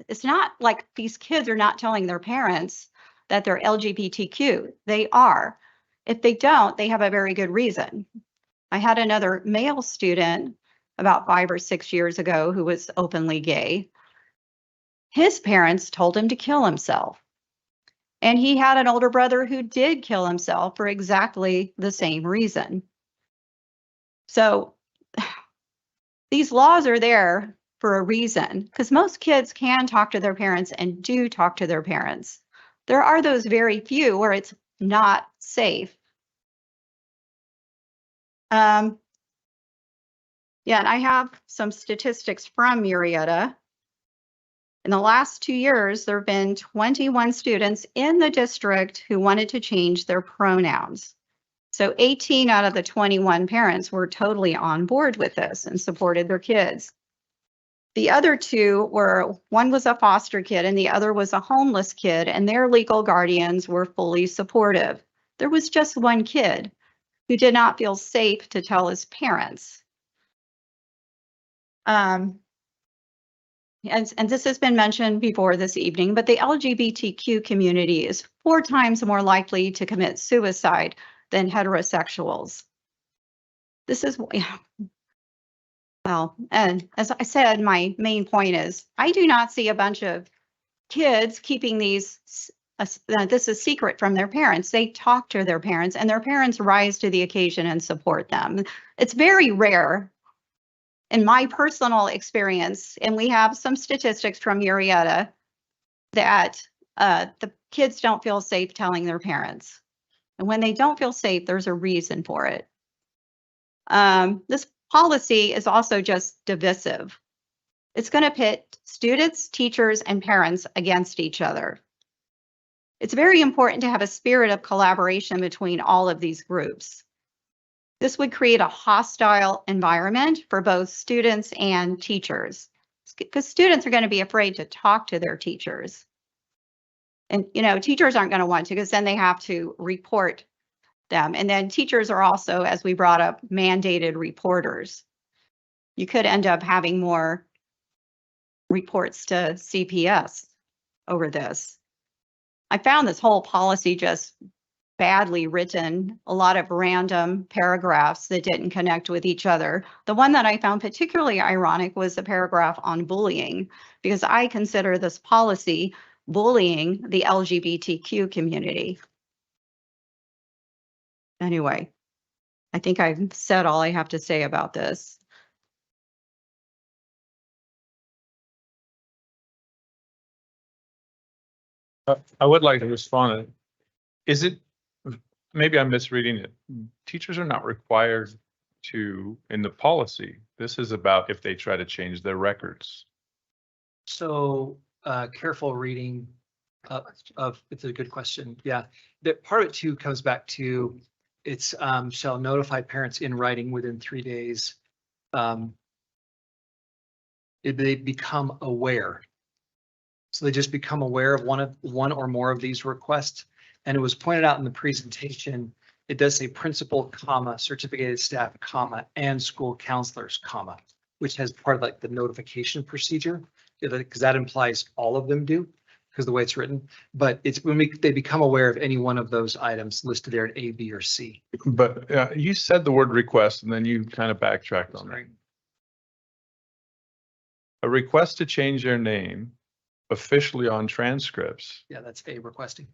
it's not like these kids are not telling their parents that they're LGBTQ. They are. If they don't, they have a very good reason. I had another male student about 5 or 6 years ago who was openly gay. his parents told him to kill himself. And he had an older brother who did kill himself for exactly the same reason. So these laws are there for a reason, because most kids can talk to their parents and do talk to their parents. There are those very few where it's not safe. Yeah, and I have some statistics from Murrieta. In the last 2 years, there have been 21 students in the district who wanted to change their pronouns. So 18 out of the 21 parents were totally on board with this and supported their kids. The other two were, one was a foster kid and the other was a homeless kid, and their legal guardians were fully supportive. There was just one kid who did not feel safe to tell his parents. And this has been mentioned before this evening, but the LGBTQ community is 4 times more likely to commit suicide than heterosexuals. This is, well, and as I said, my main point is I do not see a bunch of kids keeping these, this is secret from their parents. They talk to their parents and their parents rise to the occasion and support them. It's very rare in my personal experience, and we have some statistics from Murrieta, that the kids don't feel safe telling their parents. And when they don't feel safe, there's a reason for it. This policy is also just divisive. It's going to pit students, teachers, and parents against each other. It's very important to have a spirit of collaboration between all of these groups. This would create a hostile environment for both students and teachers, because students are going to be afraid to talk to their teachers. And, you know, teachers aren't going to want to, because then they have to report them. And then teachers are also, as we brought up, mandated reporters. You could end up having more reports to CPS over this. I found this whole policy just badly written, a lot of random paragraphs that didn't connect with each other. The one that I found particularly ironic was the paragraph on bullying, because I consider this policy bullying the LGBTQ community. Anyway, I think I've said all I have to say about this. I would like to respond. Is it, maybe I'm misreading it. Teachers are not required to, in the policy, this is about if they try to change their records. So careful reading of, it's a good question. Yeah, that part of it too comes back to, it's shall notify parents in writing within 3 days. If they become aware. So they just become aware of one or more of these requests. And it was pointed out in the presentation, it does say principal, comma, certificated staff, comma, and school counselors, comma, which has part of like the notification procedure, because that implies all of them do, because the way it's written. But it's when they become aware of any one of those items listed there in A, B, or C. But you said the word request and then you kind of backtracked on that. A request to change their name officially on transcripts. Yeah, that's A, requesting.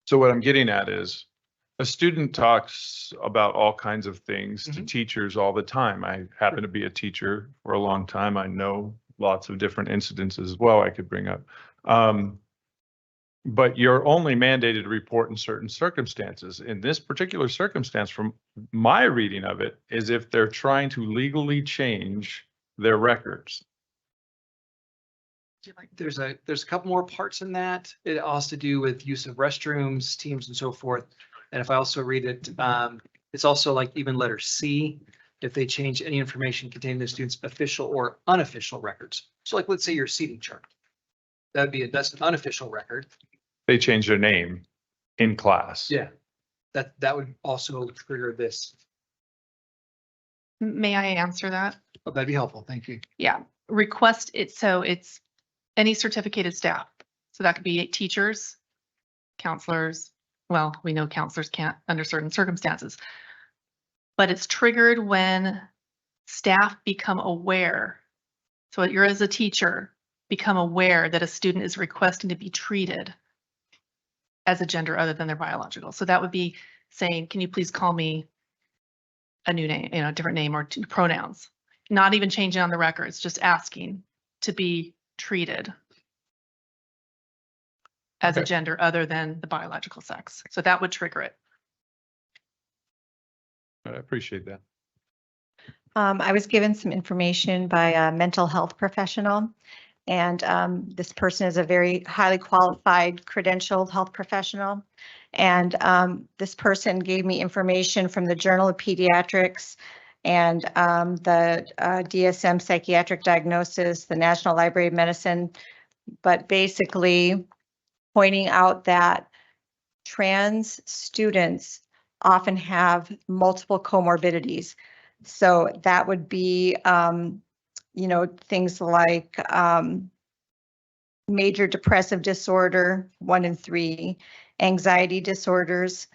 So what I'm getting at is a student talks about all kinds of things to teachers all the time. I happen to be a teacher for a long time. I know lots of different incidents as well I could bring up. But you're only mandated to report in certain circumstances. In this particular circumstance, from my reading of it, is if they're trying to legally change their records. There's a couple more parts in that. It has to do with use of restrooms, teams, and so forth. And if I also read it, it's also like even letter C, if they change any information containing the student's official or unofficial records. So like, let's say your seating chart. That's an unofficial record. They change their name in class. Yeah, that would also trigger this. May I answer that? Oh, that'd be helpful. Thank you. Yeah, request it. So it's any certificated staff. So that could be teachers, counselors. Well, we know counselors can't under certain circumstances, but it's triggered when staff become aware So you're, as a teacher, become aware that a student is requesting to be treated as a gender other than their biological. So that would be saying, can you please call me a new name, a different name or pronouns, not even changing on the records, just asking to be treated as a Okay. gender other than the biological sex. So that would trigger it. I appreciate that. I was given some information by a mental health professional, and this person is a very highly qualified, credentialed health professional. And this person gave me information from the Journal of Pediatrics and the DSM Psychiatric Diagnosis, the National Library of Medicine, but basically pointing out that trans students often have multiple comorbidities. So that would be, things like major depressive disorder, 1 in 3, anxiety disorders,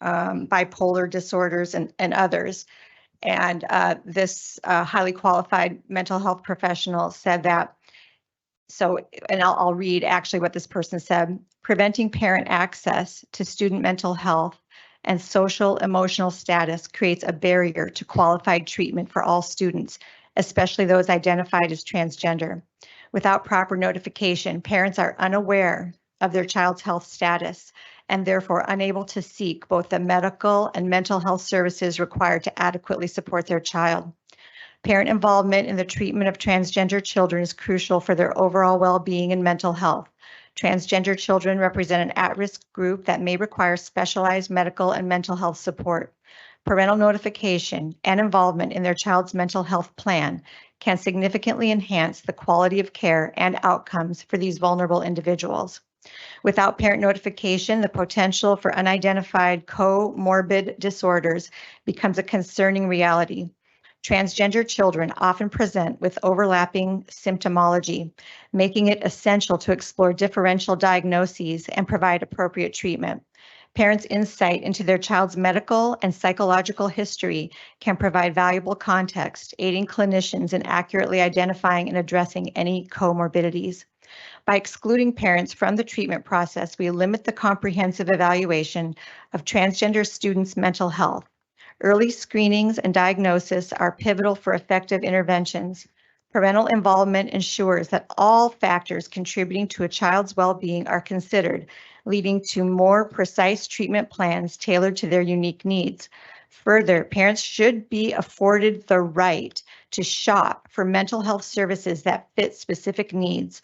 bipolar disorders, and others. And this highly qualified mental health professional said that, and I'll read actually what this person said: preventing parent access to student mental health and social emotional status creates a barrier to qualified treatment for all students, especially those identified as transgender. Without proper notification, parents are unaware of their child's health status and therefore unable to seek both the medical and mental health services required to adequately support their child. Parent involvement in the treatment of transgender children is crucial for their overall well-being and mental health. Transgender children represent an at-risk group that may require specialized medical and mental health support. Parental notification and involvement in their child's mental health plan can significantly enhance the quality of care and outcomes for these vulnerable individuals. Without parent notification, the potential for unidentified comorbid disorders becomes a concerning reality. Transgender children often present with overlapping symptomology, making it essential to explore differential diagnoses and provide appropriate treatment. Parents' insight into their child's medical and psychological history can provide valuable context, aiding clinicians in accurately identifying and addressing any comorbidities. By excluding parents from the treatment process, we limit the comprehensive evaluation of transgender students' mental health. Early screenings and diagnosis are pivotal for effective interventions. Parental involvement ensures that all factors contributing to a child's well-being are considered, leading to more precise treatment plans tailored to their unique needs. Further, parents should be afforded the right to shop for mental health services that fit specific needs,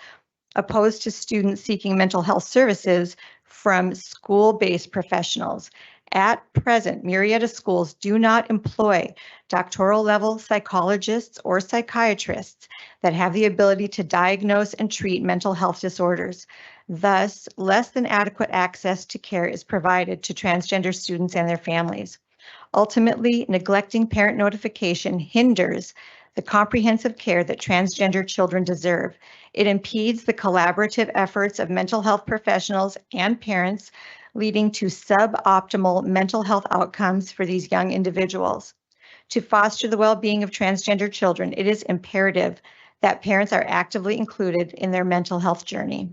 opposed to students seeking mental health services from school-based professionals. At present, Murrieta schools do not employ doctoral level psychologists or psychiatrists that have the ability to diagnose and treat mental health disorders. Thus, less than adequate access to care is provided to transgender students and their families. Ultimately, neglecting parent notification hinders the comprehensive care that transgender children deserve. It impedes the collaborative efforts of mental health professionals and parents, leading to suboptimal mental health outcomes for these young individuals. To foster the well-being of transgender children, it is imperative that parents are actively included in their mental health journey.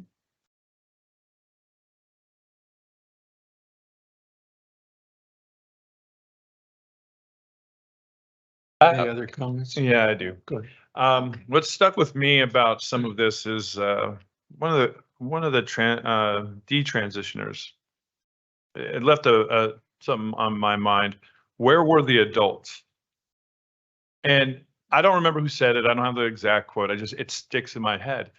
Any other comments? Yeah, I do. Go ahead. What stuck with me about some of this is one of the detransitioners. It left something on my mind. Where were the adults? And I don't remember who said it. I don't have the exact quote. It sticks in my head.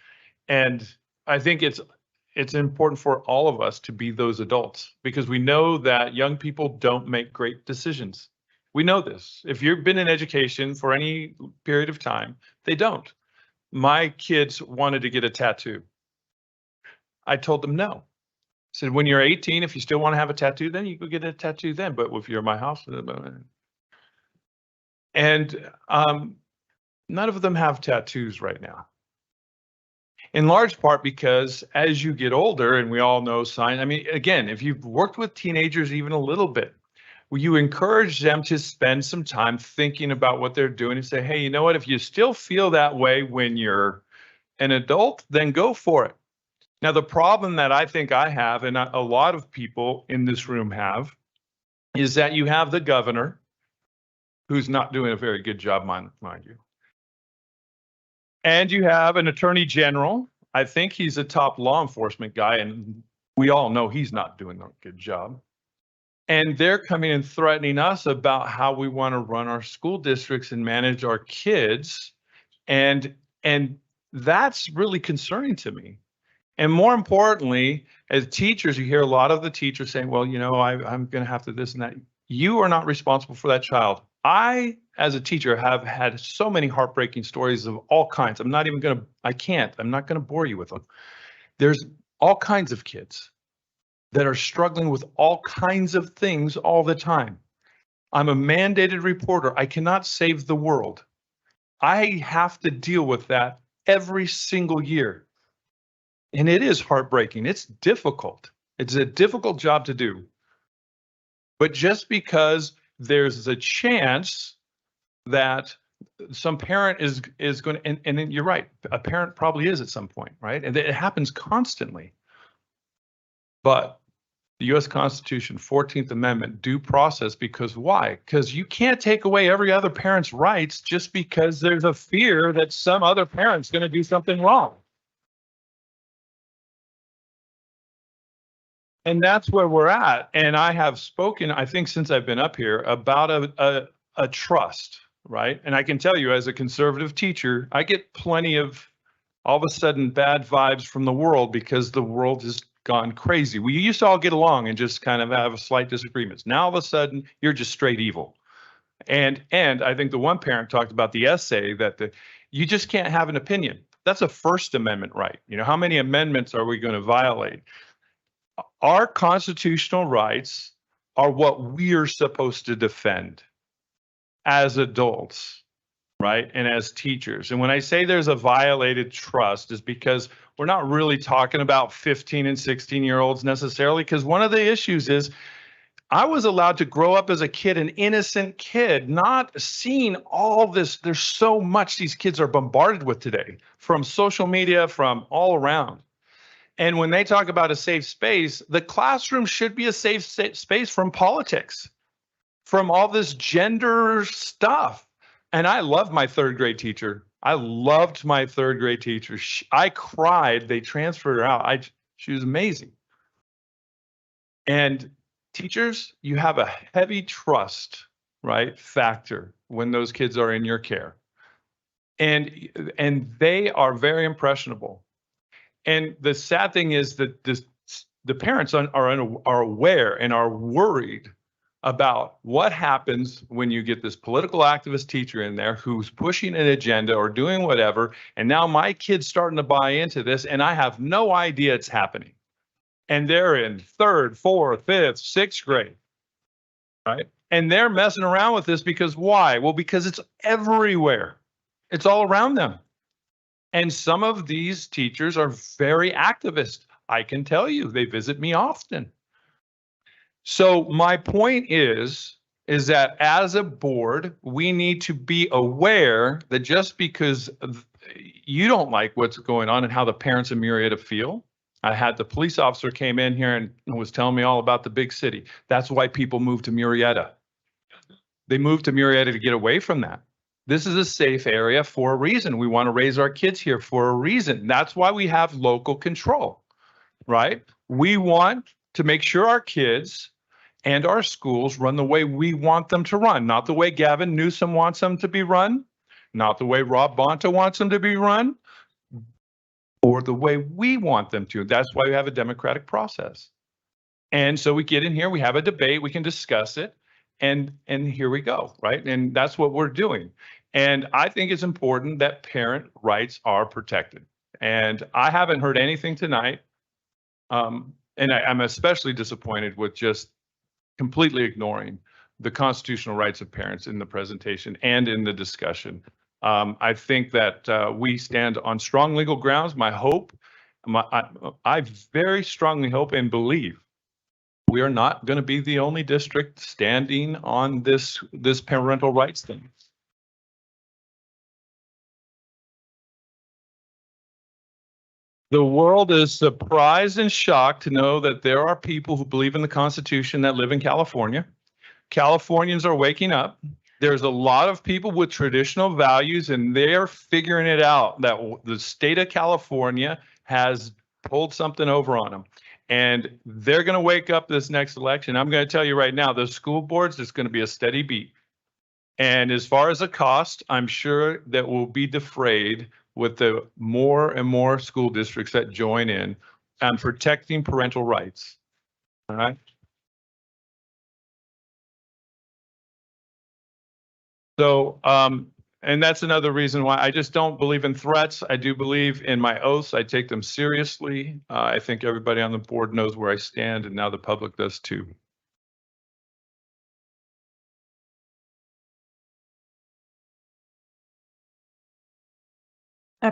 And I think it's important for all of us to be those adults, because we know that young people don't make great decisions. We know this. If you've been in education for any period of time, they don't. My kids wanted to get a tattoo. I told them no. I said, when you're 18, if you still want to have a tattoo, then you go get a tattoo then. But if you're in my house, and none of them have tattoos right now. In large part because as you get older, and we all know again, if you've worked with teenagers even a little bit, you encourage them to spend some time thinking about what they're doing and say, hey, you know what, if you still feel that way when you're an adult, then go for it. Now, the problem that I think I have, and a lot of people in this room have, is that you have the governor, who's not doing a very good job, mind you. And you have an attorney general. I think he's a top law enforcement guy, and we all know he's not doing a good job. And they're coming and threatening us about how we want to run our school districts and manage our kids. And that's really concerning to me. And more importantly, as teachers, you hear a lot of the teachers saying, well, you know, I'm going to have to this and that. You are not responsible for that child. I, as a teacher, have had so many heartbreaking stories of all kinds. I'm not going to bore you with them. There's all kinds of kids that are struggling with all kinds of things all the time. I'm a mandated reporter. I cannot save the world. I have to deal with that every single year. And it is heartbreaking. It's difficult. It's a difficult job to do. But just because there's a chance that some parent is going to, and you're right, a parent probably is at some point, right? And it happens constantly. But the U.S. Constitution, 14th Amendment, due process, because why? Because you can't take away every other parent's rights just because there's a fear that some other parent's going to do something wrong. And that's where we're at. And I have spoken, I think, since I've been up here about a trust, right? And I can tell you, as a conservative teacher, I get plenty of all of a sudden bad vibes from the world because the world has gone crazy. We used to all get along and just kind of have slight disagreements. Now all of a sudden, you're just straight evil. And I think the one parent talked about the essay that you just can't have an opinion. That's a First Amendment right. You know, how many amendments are we going to violate? Our constitutional rights are what we're supposed to defend as adults, right? And as teachers. And when I say there's a violated trust, is because we're not really talking about 15 and 16-year-olds necessarily, because one of the issues is I was allowed to grow up as a kid, an innocent kid, not seeing all this. There's so much these kids are bombarded with today from social media, from all around. And when they talk about a safe space, the classroom should be a safe space from politics, from all this gender stuff. And I love my third grade teacher. I loved my third grade teacher. I cried. They transferred her out. She was amazing. And teachers, you have a heavy trust, right, factor when those kids are in your care. And they are very impressionable. And the sad thing is that the parents are aware and are worried about what happens when you get this political activist teacher in there who's pushing an agenda or doing whatever. And now my kid's starting to buy into this, and I have no idea it's happening. And they're in 3rd, 4th, 5th, 6th grade, right? And they're messing around with this because why? Well, because it's everywhere. It's all around them. And some of these teachers are very activist. I can tell you, they visit me often. So my point is that as a board, we need to be aware that just because you don't like what's going on and how the parents in Murrieta feel. I had the police officer came in here and was telling me all about the big city. That's why people moved to Murrieta. They moved to Murrieta to get away from that. This is a safe area for a reason. We want to raise our kids here for a reason. That's why we have local control, right? We want to make sure our kids and our schools run the way we want them to run, not the way Gavin Newsom wants them to be run, not the way Rob Bonta wants them to be run, or the way we want them to. That's why we have a democratic process. And so we get in here, we have a debate, we can discuss it, and here we go, right? And that's what we're doing. And I think it's important that parent rights are protected. And I haven't heard anything tonight. And I'm especially disappointed with just completely ignoring the constitutional rights of parents in the presentation and in the discussion. I think that we stand on strong legal grounds. My hope, I very strongly hope and believe we are not going to be the only district standing on this parental rights thing. The world is surprised and shocked to know that there are people who believe in the Constitution that live in California. Californians are waking up. There's a lot of people with traditional values, and they're figuring it out that the state of California has pulled something over on them. And they're going to wake up this next election. I'm going to tell you right now, the school boards, it's going to be a steady beat. And as far as the cost, I'm sure that will be defrayed with the more and more school districts that join in on protecting parental rights. All right. So, and that's another reason why I just don't believe in threats. I do believe in my oaths. I take them seriously. I think everybody on the board knows where I stand, and now the public does too.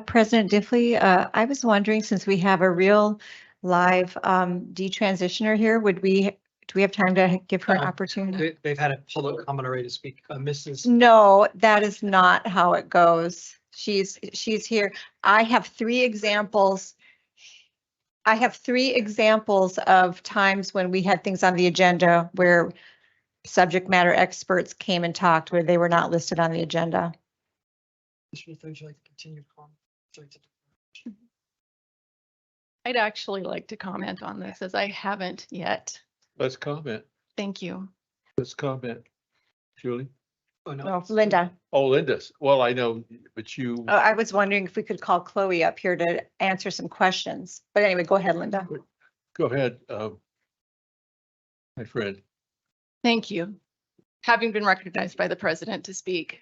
President Diffley, I was wondering, since we have a real live detransitioner here, do we have time to give her an opportunity? They've had a public comment already to speak. Mrs. No, that is not how it goes. She's here. I have three examples. I have three examples of times when we had things on the agenda where subject matter experts came and talked where they were not listed on the agenda. Would you like to continue? I'd actually like to comment on this as I haven't yet. Let's comment. Thank you. Let's comment. Julie? Oh, no. No, Linda. Oh, Linda's. Well, I know, but you, I was wondering if we could call Chloe up here to answer some questions. But anyway, go ahead, Linda. go ahead, my friend. Thank you. Having been recognized by the president to speak.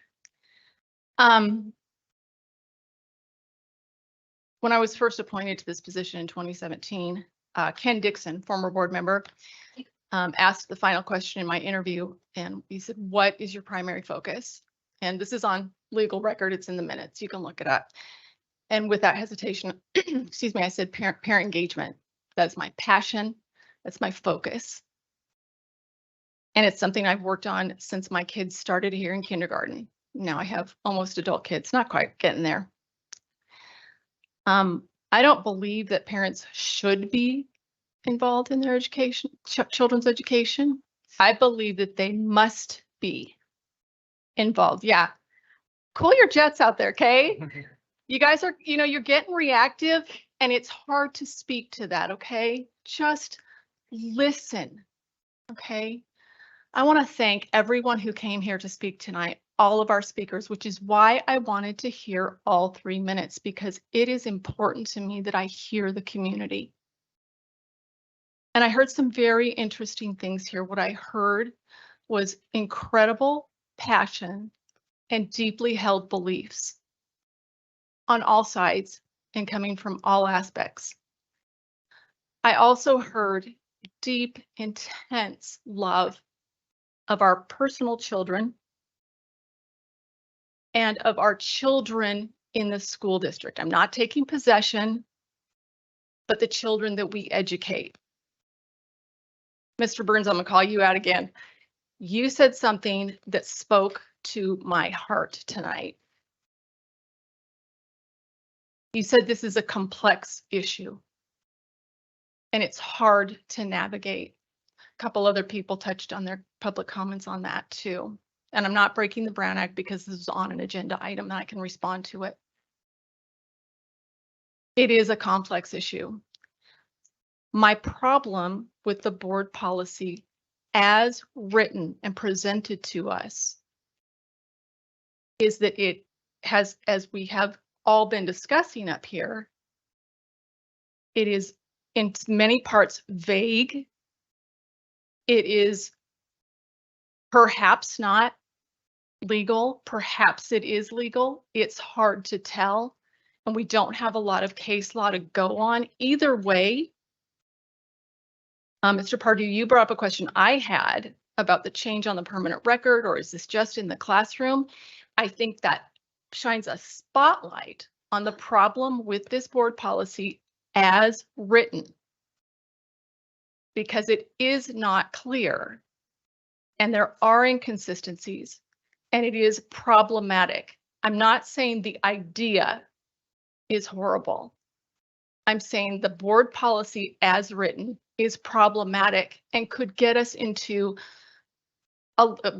When I was first appointed to this position in 2017, Ken Dixon, former board member, asked the final question in my interview, and he said, "What is your primary focus?" And this is on legal record. It's in the minutes. You can look it up. And without hesitation, excuse me, I said parent engagement. That's my passion. That's my focus. And it's something I've worked on since my kids started here in kindergarten. Now I have almost adult kids, not quite getting there. I don't believe that parents should be involved in their education, children's education. I believe that they must be involved. Yeah. Cool your jets out there, okay? You guys are, you're getting reactive and it's hard to speak to that, okay? Just listen, okay? I want to thank everyone who came here to speak tonight, all of our speakers, which is why I wanted to hear all 3 minutes, because it is important to me that I hear the community. And I heard some very interesting things here. What I heard was incredible passion and deeply held beliefs on all sides and coming from all aspects. I also heard deep, intense love of our personal children and of our children in the school district. I'm not taking possession, but the children that we educate. Mr. Burns, I'm gonna call you out again. You said something that spoke to my heart tonight. You said this is a complex issue and it's hard to navigate. A couple other people touched on their public comments on that too. And I'm not breaking the Brown Act because this is on an agenda item and I can respond to it. It is a complex issue. My problem with the board policy as written and presented to us is that it has, as we have all been discussing up here, it is in many parts vague. It is perhaps not legal, perhaps it is legal. It's hard to tell, and we don't have a lot of case law to go on. Either way, Mr. Pardue, you brought up a question I had about the change on the permanent record, or is this just in the classroom? I think that shines a spotlight on the problem with this board policy as written. because it is not clear and there are inconsistencies and it is problematic. I'm not saying the idea is horrible. I'm saying the board policy as written is problematic and could get us into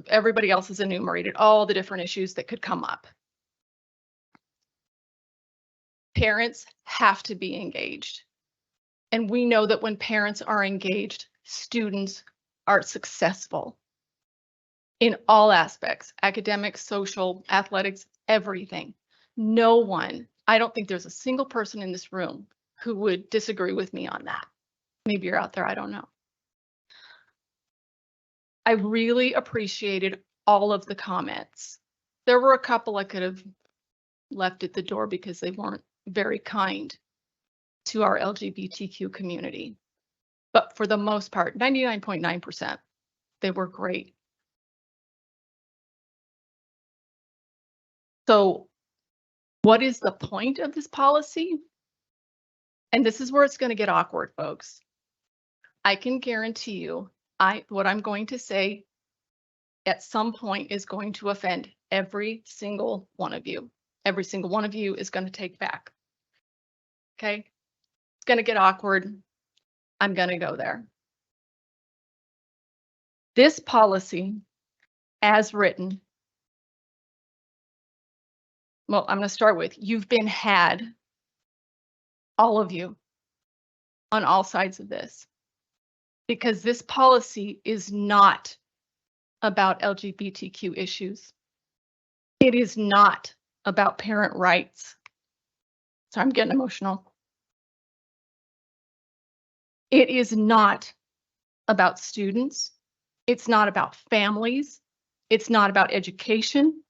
everybody else has enumerated all the different issues that could come up. Parents have to be engaged. And we know that when parents are engaged, students are successful in all aspects, academics, social, athletics, everything. No one, I don't think there's a single person in this room who would disagree with me on that. Maybe you're out there, I don't know. I really appreciated all of the comments. There were a couple I could have left at the door because they weren't very kind to our LGBTQ community. But for the most part, 99.9%, they were great. So what is the point of this policy? And this is where it's going to get awkward, folks. I can guarantee you, what I'm going to say at some point is going to offend every single one of you. Every single one of you is going to take back. Okay? It's going to get awkward. I'm going to go there. This policy, as written, well, I'm going to start with, you've been had, all of you, on all sides of this, because this policy is not about LGBTQ issues. It is not about parent rights. So I'm getting emotional. It is not about students. It's not about families. It's not about education.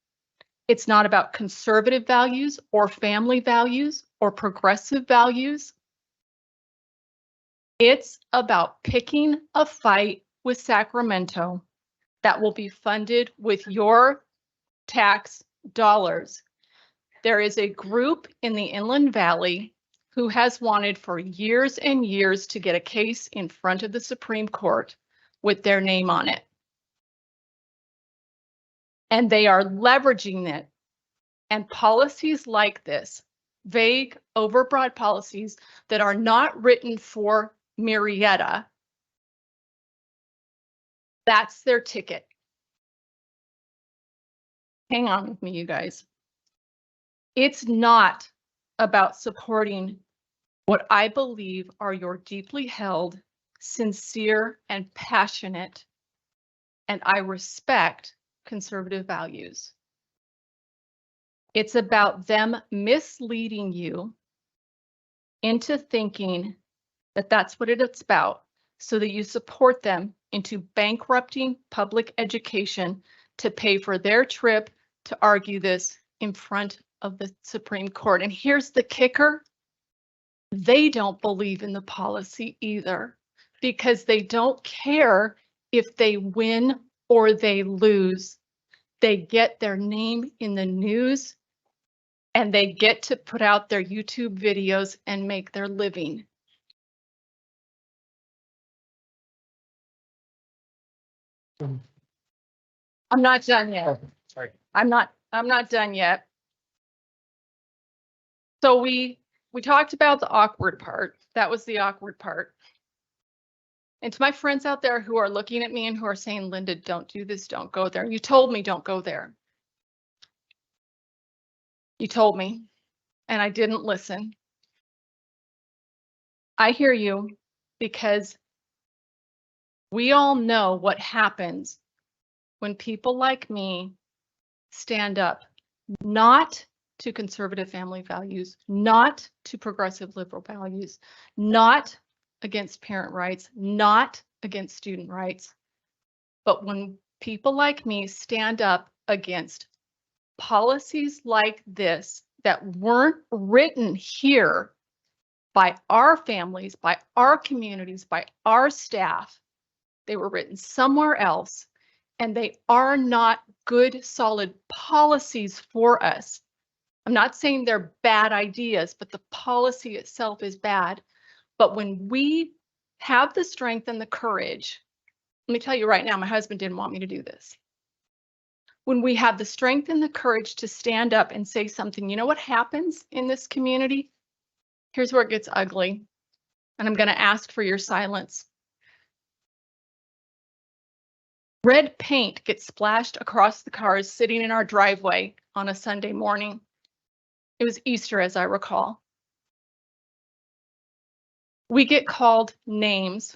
It's not about conservative values or family values or progressive values. It's about picking a fight with Sacramento that will be funded with your tax dollars. There is a group in the Inland Valley who has wanted for years and years to get a case in front of the Supreme Court with their name on it. And they are leveraging it. And policies like this, vague, overbroad policies that are not written for Murrieta, that's their ticket. Hang on with me, you guys. It's not about supporting what I believe are your deeply held, sincere, and passionate, and I respect conservative values. It's about them misleading you into thinking that that's what it's about, so that you support them into bankrupting public education to pay for their trip to argue this in front of the Supreme Court. And here's the kicker. They don't believe in the policy either, because they don't care if they win or they lose. They get their name in the news and they get to put out their YouTube videos and make their living. I'm not done yet. Sorry. I'm not done yet. So we talked about the awkward part. That was the awkward part. And to my friends out there who are looking at me and who are saying, Linda, don't do this, don't go there. You told me don't go there. You told me, and I didn't listen. I hear you, because we all know what happens when people like me stand up, not to conservative family values, not to progressive liberal values, not against parent rights, not against student rights, but when people like me stand up against policies like this that weren't written here by our families, by our communities, by our staff. They were written somewhere else, and they are not good, solid policies for us. I'm not saying they're bad ideas, but the policy itself is bad. But when we have the strength and the courage. Let me tell you right now, my husband didn't want me to do this. When we have the strength and the courage to stand up and say something, you know what happens in this community? Here's where it gets ugly. And I'm going to ask for your silence. Red paint gets splashed across the cars sitting in our driveway on a Sunday morning. It was Easter, as I recall. We get called names.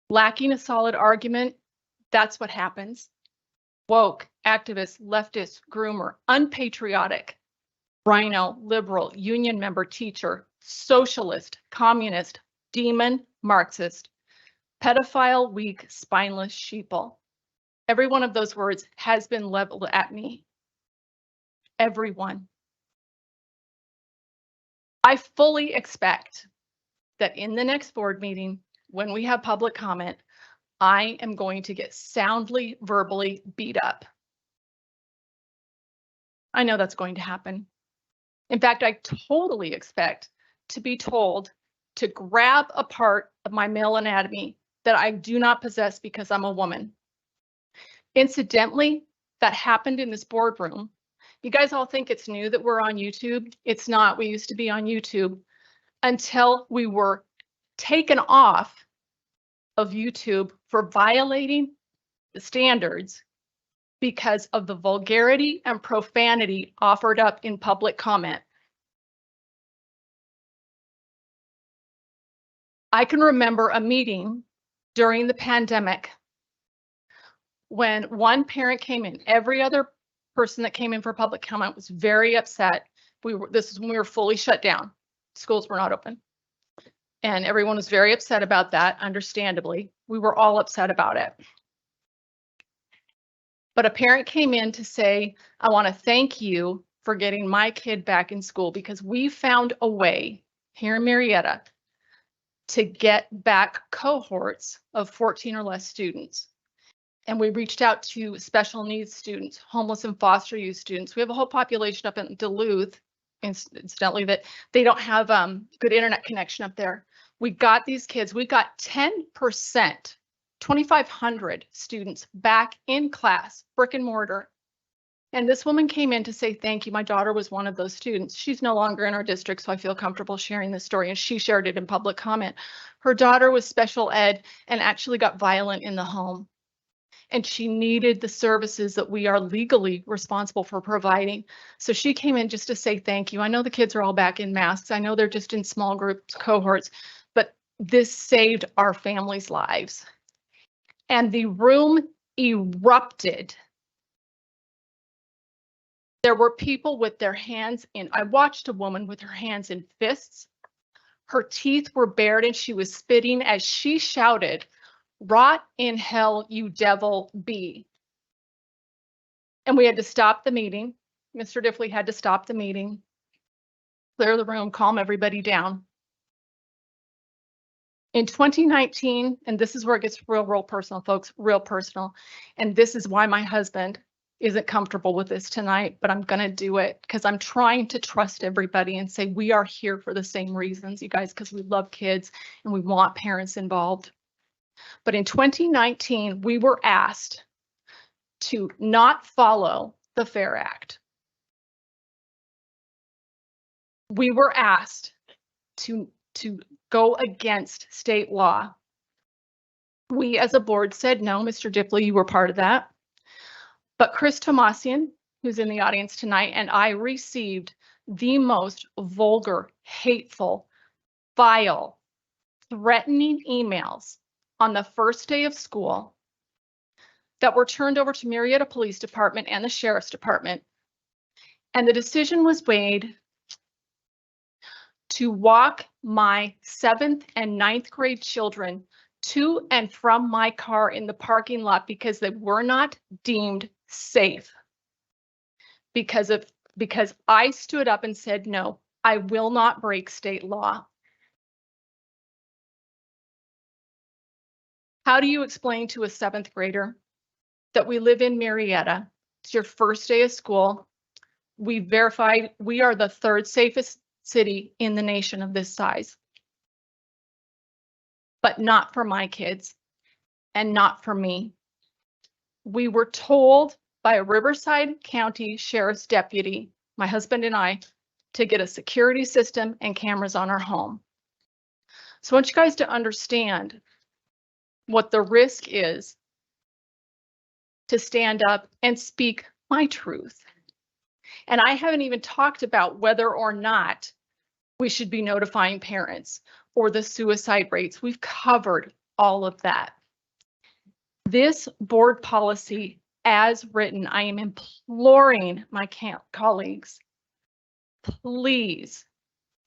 Lacking a solid argument, that's what happens. Woke, activist, leftist, groomer, unpatriotic, rhino, liberal, union member, teacher, socialist, communist, demon, Marxist, pedophile, weak, spineless sheeple. Every one of those words has been leveled at me. Everyone. I fully expect that in the next board meeting, when we have public comment, I am going to get soundly, verbally beat up. I know that's going to happen. In fact, I totally expect to be told to grab a part of my male anatomy that I do not possess because I'm a woman. Incidentally, that happened in this boardroom. You guys all think it's new that we're on YouTube. It's not. We used to be on YouTube until we were taken off of YouTube for violating the standards because of the vulgarity and profanity offered up in public comment. I can remember a meeting during the pandemic when one parent came in. Every other person that came in for public comment was very upset. This is when we were fully shut down. Schools were not open. And everyone was very upset about that, understandably. We were all upset about it. But a parent came in to say, I want to thank you for getting my kid back in school because we found a way here in Murrieta to get back cohorts of 14 or less students. And we reached out to special needs students, homeless and foster youth students. We have a whole population up in Duluth, incidentally, that they don't have good internet connection up there. We got these kids, we got 10%, 2,500 students back in class, brick and mortar. And this woman came in to say, thank you. My daughter was one of those students. She's no longer in our district, so I feel comfortable sharing this story. And she shared it in public comment. Her daughter was special ed and actually got violent in the home. And she needed the services that we are legally responsible for providing. So she came in just to say thank you. I know the kids are all back in masks. I know they're just in small groups, cohorts, but this saved our families' lives. And the room erupted. There were people with their hands in, I watched a woman with her hands in fists. Her teeth were bared and she was spitting as she shouted, "Rot in hell, you devil be." And we had to stop the meeting. Mr. Diffley had to stop the meeting, clear the room, calm everybody down. In 2019, and this is where it gets real personal, folks, real personal. And this is why my husband isn't comfortable with this tonight, but I'm going to do it because I'm trying to trust everybody and say we are here for the same reasons, you guys, because we love kids and we want parents involved. But in 2019, we were asked to not follow the FAIR Act. We were asked to go against state law. We as a board said no. Mr. Diffley, you were part of that. But Chris Tomasian, who's in the audience tonight, and I received the most vulgar, hateful, vile, threatening emails on the first day of school that were turned over to Murrieta Police Department and the Sheriff's Department. And the decision was made to walk my 7th and 9th grade children to and from my car in the parking lot because they were not deemed safe. Because I stood up and said, no, I will not break state law. How do you explain to a 7th grader that we live in Murrieta? It's your first day of school. We verified we are the 3rd safest city in the nation of this size. but not for my kids and not for me. We were told by a Riverside County Sheriff's deputy, my husband and I, to get a security system and cameras on our home. So I want you guys to understand what the risk is to stand up and speak my truth. And I haven't even talked about whether or not we should be notifying parents or the suicide rates. We've covered all of that. This board policy as written, I am imploring my colleagues, please,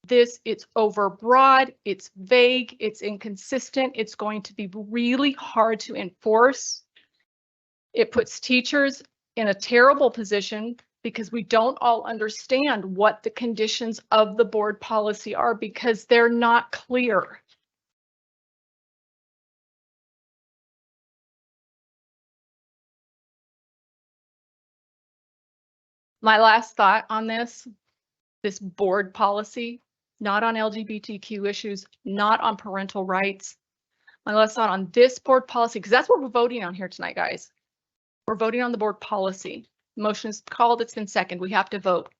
it's overbroad, it's vague, it's inconsistent, it's going to be really hard to enforce. It puts teachers in a terrible position because we don't all understand what the conditions of the board policy are because they're not clear. My last thought on this board policy, not on LGBTQ issues, not on parental rights. My last thought on this board policy, because that's what we're voting on here tonight, guys. We're voting on the board policy. Motion is called, it's been seconded. We have to vote.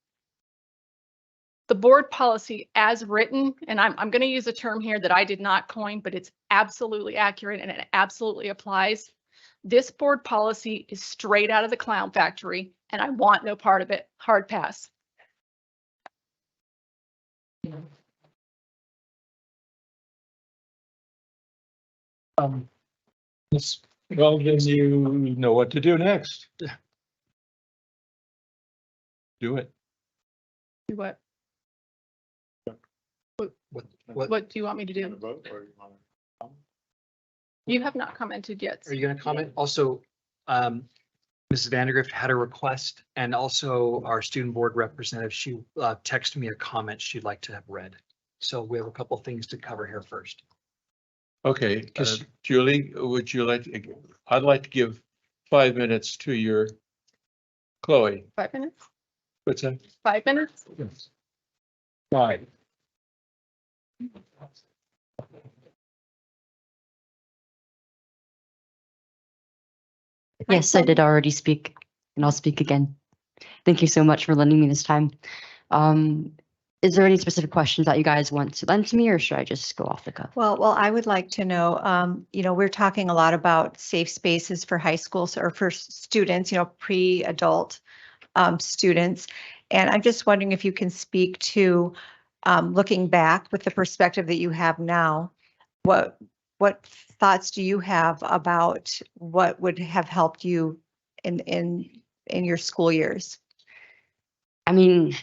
The board policy as written, and I'm going to use a term here that I did not coin, but it's absolutely accurate and it absolutely applies. This board policy is straight out of the clown factory, and I want no part of it. Hard pass. Yes. Well, then you know what to do next. Do it. Do what? What What do you want me to do? You have not commented yet. are you going to comment? Also, Mrs. Vandergrift had a request, and also our student board representative, she texted me a comment she'd like to have read. So we have a couple things to cover here first. Okay, Because- Julie, would you like to, I'd like to give 5 minutes to your Chloe. 5 minutes? What's that? 5 minutes? Five. Yes, I did already speak, and I'll speak again. Thank you so much for lending me this time. Is there any specific questions that you guys want to lend to me, or should I just go off the cuff? Well, I would like to know, we're talking a lot about safe spaces for high schools or for students, pre-adult students. And I'm just wondering if you can speak to looking back with the perspective that you have now, what thoughts do you have about what would have helped you in your school years? I mean,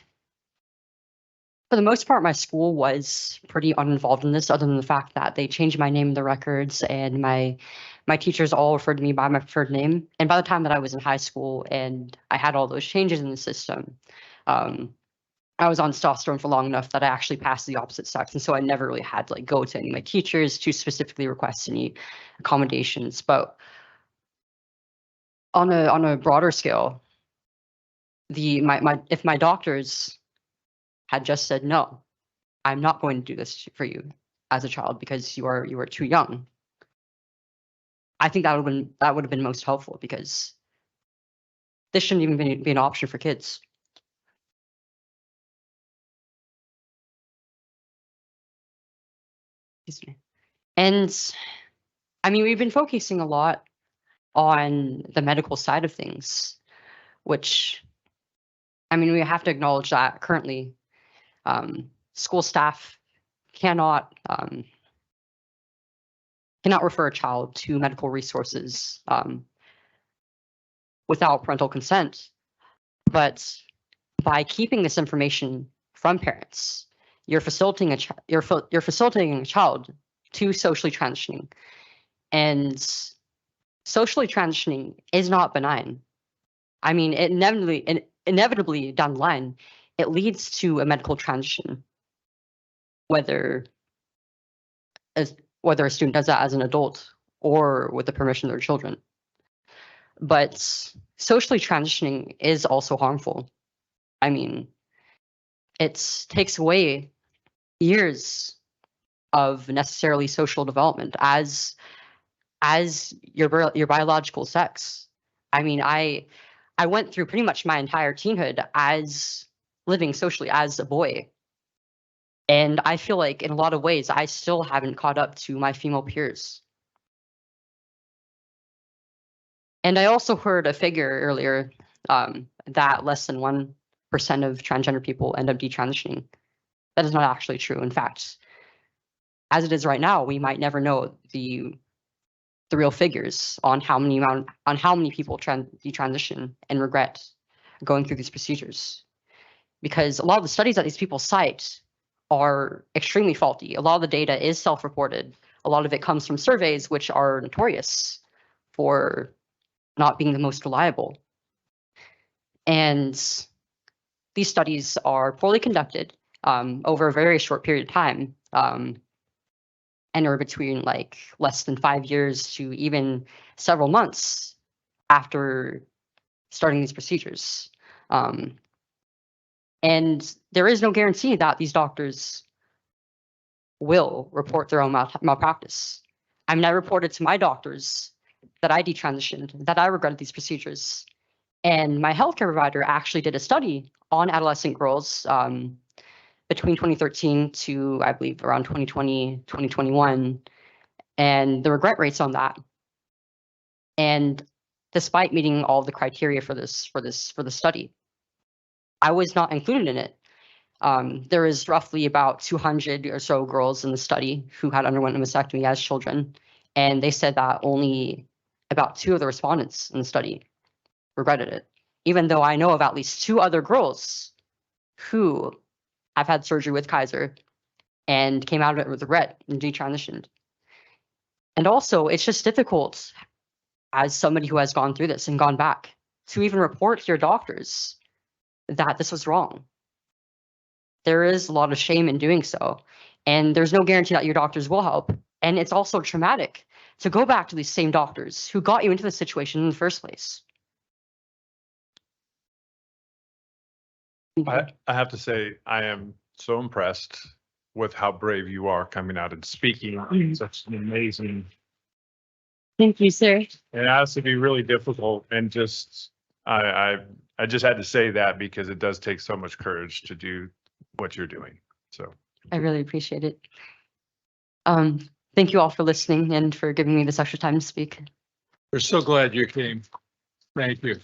for the most part, my school was pretty uninvolved in this, other than the fact that they changed my name in the records, and my teachers all referred to me by my preferred name. And by the time that I was in high school and I had all those changes in the system, I was on testosterone for long enough that I actually passed the opposite sex. And so I never really had to go to any of my teachers to specifically request any accommodations. But on a broader scale, if my doctors had just said, no, I'm not going to do this for you as a child because you are too young, I think that would have been most helpful, because this shouldn't even be an option for kids. Excuse me. And I mean, we've been focusing a lot on the medical side of things, which, I mean, we have to acknowledge that currently school staff cannot refer a child to medical resources without parental consent. But by keeping this information from parents, you're facilitating a child to socially transitioning, and socially transitioning is not benign. I mean, it inevitably down the line, it leads to a medical transition, whether a student does that as an adult or with the permission of their children. But socially transitioning is also harmful. I mean, it takes away years of necessarily social development as your biological sex. I mean, I went through pretty much my entire teenhood as living socially as a boy. And I feel like in a lot of ways, I still haven't caught up to my female peers. And I also heard a figure earlier that less than 1% of transgender people end up detransitioning. That is not actually true. In fact, as it is right now, we might never know the real figures on how many people detransition and regret going through these procedures. Because a lot of the studies that these people cite are extremely faulty. A lot of the data is self-reported. A lot of it comes from surveys, which are notorious for not being the most reliable. And these studies are poorly conducted over a very short period of time, and are between like less than 5 years to even several months after starting these procedures. And there is no guarantee that these doctors will report their own malpractice. I mean, I reported to my doctors that I detransitioned, that I regretted these procedures. And my healthcare provider actually did a study on adolescent girls between 2013 to, I believe, around 2020, 2021, and the regret rates on that. And despite meeting all the criteria for the study, I was not included in it. There is roughly about 200 or so girls in the study who had underwent a mastectomy as children, and they said that only about 2 of the respondents in the study regretted it, even though I know of at least 2 other girls who have had surgery with Kaiser and came out of it with regret and detransitioned. And also, it's just difficult as somebody who has gone through this and gone back to even report to your doctors that this was wrong. There is a lot of shame in doing so, and there's no guarantee that your doctors will help. And it's also traumatic to go back to these same doctors who got you into the situation in the first place. I have to say, I am so impressed with how brave you are coming out and speaking such an amazing. Thank you, sir. It has to be really difficult, and just I just had to say that because it does take so much courage to do what you're doing. So I really appreciate it. Thank you all for listening and for giving me this extra time to speak. We're so glad you came. Thank you.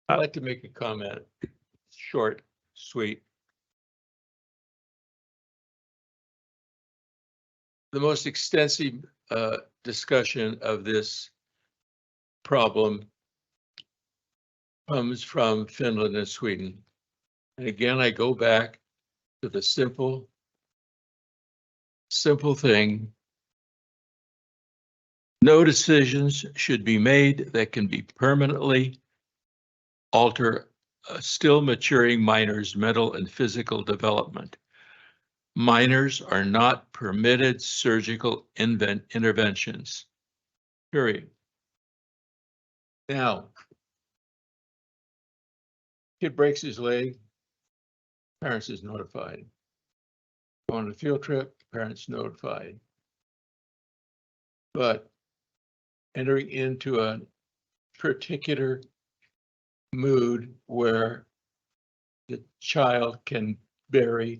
I'd like to make a comment, short, sweet. The most extensive discussion of this problem comes from Finland and Sweden. And again, I go back to the simple thing. No decisions should be made that can be permanently alter a still maturing minor's mental and physical development. Minors are not permitted surgical interventions. Period. Now, kid breaks his leg, parents is notified. Go on a field trip, parents notified. But entering into a particular mood where the child can bury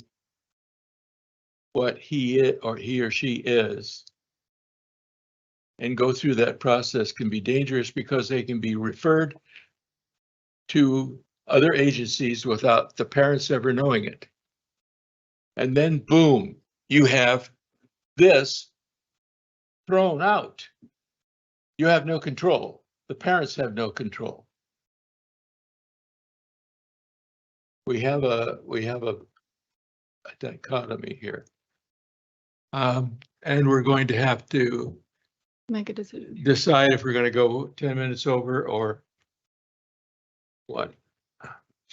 what he or she is and go through that process can be dangerous because they can be referred to other agencies without the parents ever knowing it. And then boom, you have this thrown out. You have no control. The parents have no control. We have a dichotomy here. And we're going to have to Make a decision. decide if we're going to go 10 minutes over or what.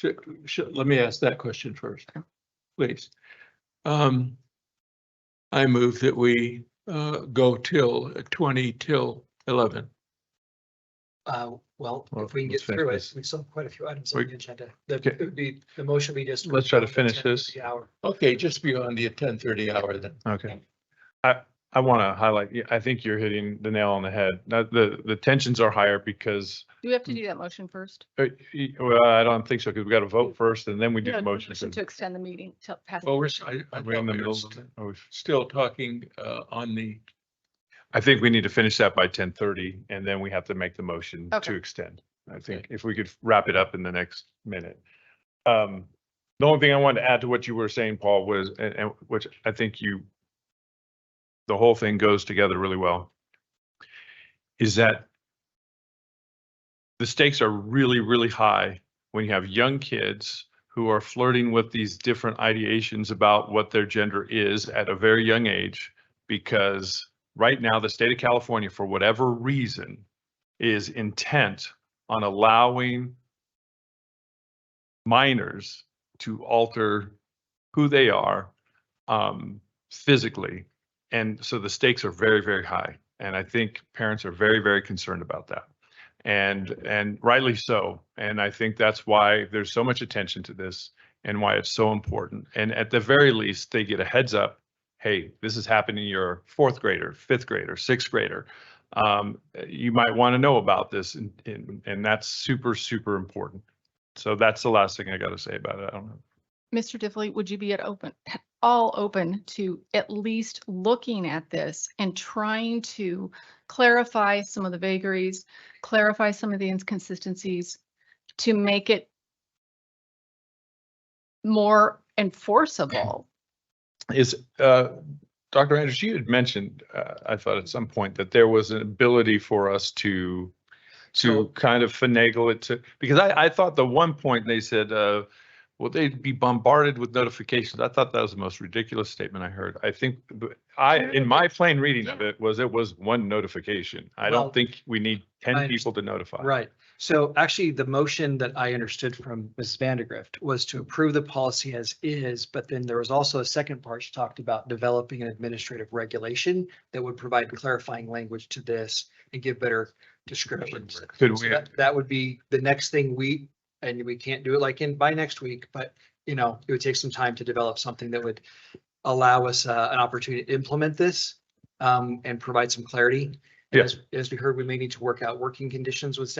Let me ask that question first, please. I move that we go till 20 till 11. Well, Well, if we can get let's finish through it, this. we still have quite a few items We- on the agenda. The, Okay. it would be, the motion we just. Let's try to approved on the finish this. 10:30 hour. Okay, just beyond the 10:30 hour then. Okay. I want to highlight, I think you're hitting the nail on the head. Now, the tensions are higher because, Do we have to do that motion first? well, I don't think so, because we got to vote first and then we do Yeah, the motion. motion to extend the meeting till past. Well, Are we in the middle of it? Are we- still talking on the, I think we need to finish that by 10:30 and then we have to make the motion to Okay. extend. I think if we could wrap it up in the next minute. The only thing I wanted to add to what you were saying, Paul, was, and which I think the whole thing goes together really well, is that the stakes are really, really high when you have young kids who are flirting with these different ideations about what their gender is at a very young age, because right now the state of California, for whatever reason, is intent on allowing minors to alter who they are physically. And so the stakes are very, very high. And I think parents are very, very concerned about that. And rightly so. And I think that's why there's so much attention to this and why it's so important. And at the very least, they get a heads up. Hey, this is happening to your 4th grader, 5th grader, 6th grader. You might want to know about this. And that's super, super important. So that's the last thing I got to say about it. I don't know. Mr. Diffley, would you be all open to at least looking at this and trying to clarify some of the vagaries, clarify some of the inconsistencies to make it more enforceable? Is Dr. Andrews, you had mentioned, I thought at some point that there was an ability for us to kind of finagle it to, because I thought the one point they said, well, they'd be bombarded with notifications. I thought that was the most ridiculous statement I heard. I think in my plain reading of it was one notification. I Well, don't think we need 10 I people to notify. Right. So actually, the motion that I understood from Ms. Vandegrift was to approve the policy as is, but then there was also a second part. She talked about developing an administrative regulation that would provide clarifying language to this and give better descriptions. Could So we, that would be the next thing and we can't do it by next week, but it would take some time to develop something that would allow us an opportunity to implement this and provide some clarity. Yeah. As we heard, we may need to work out working conditions with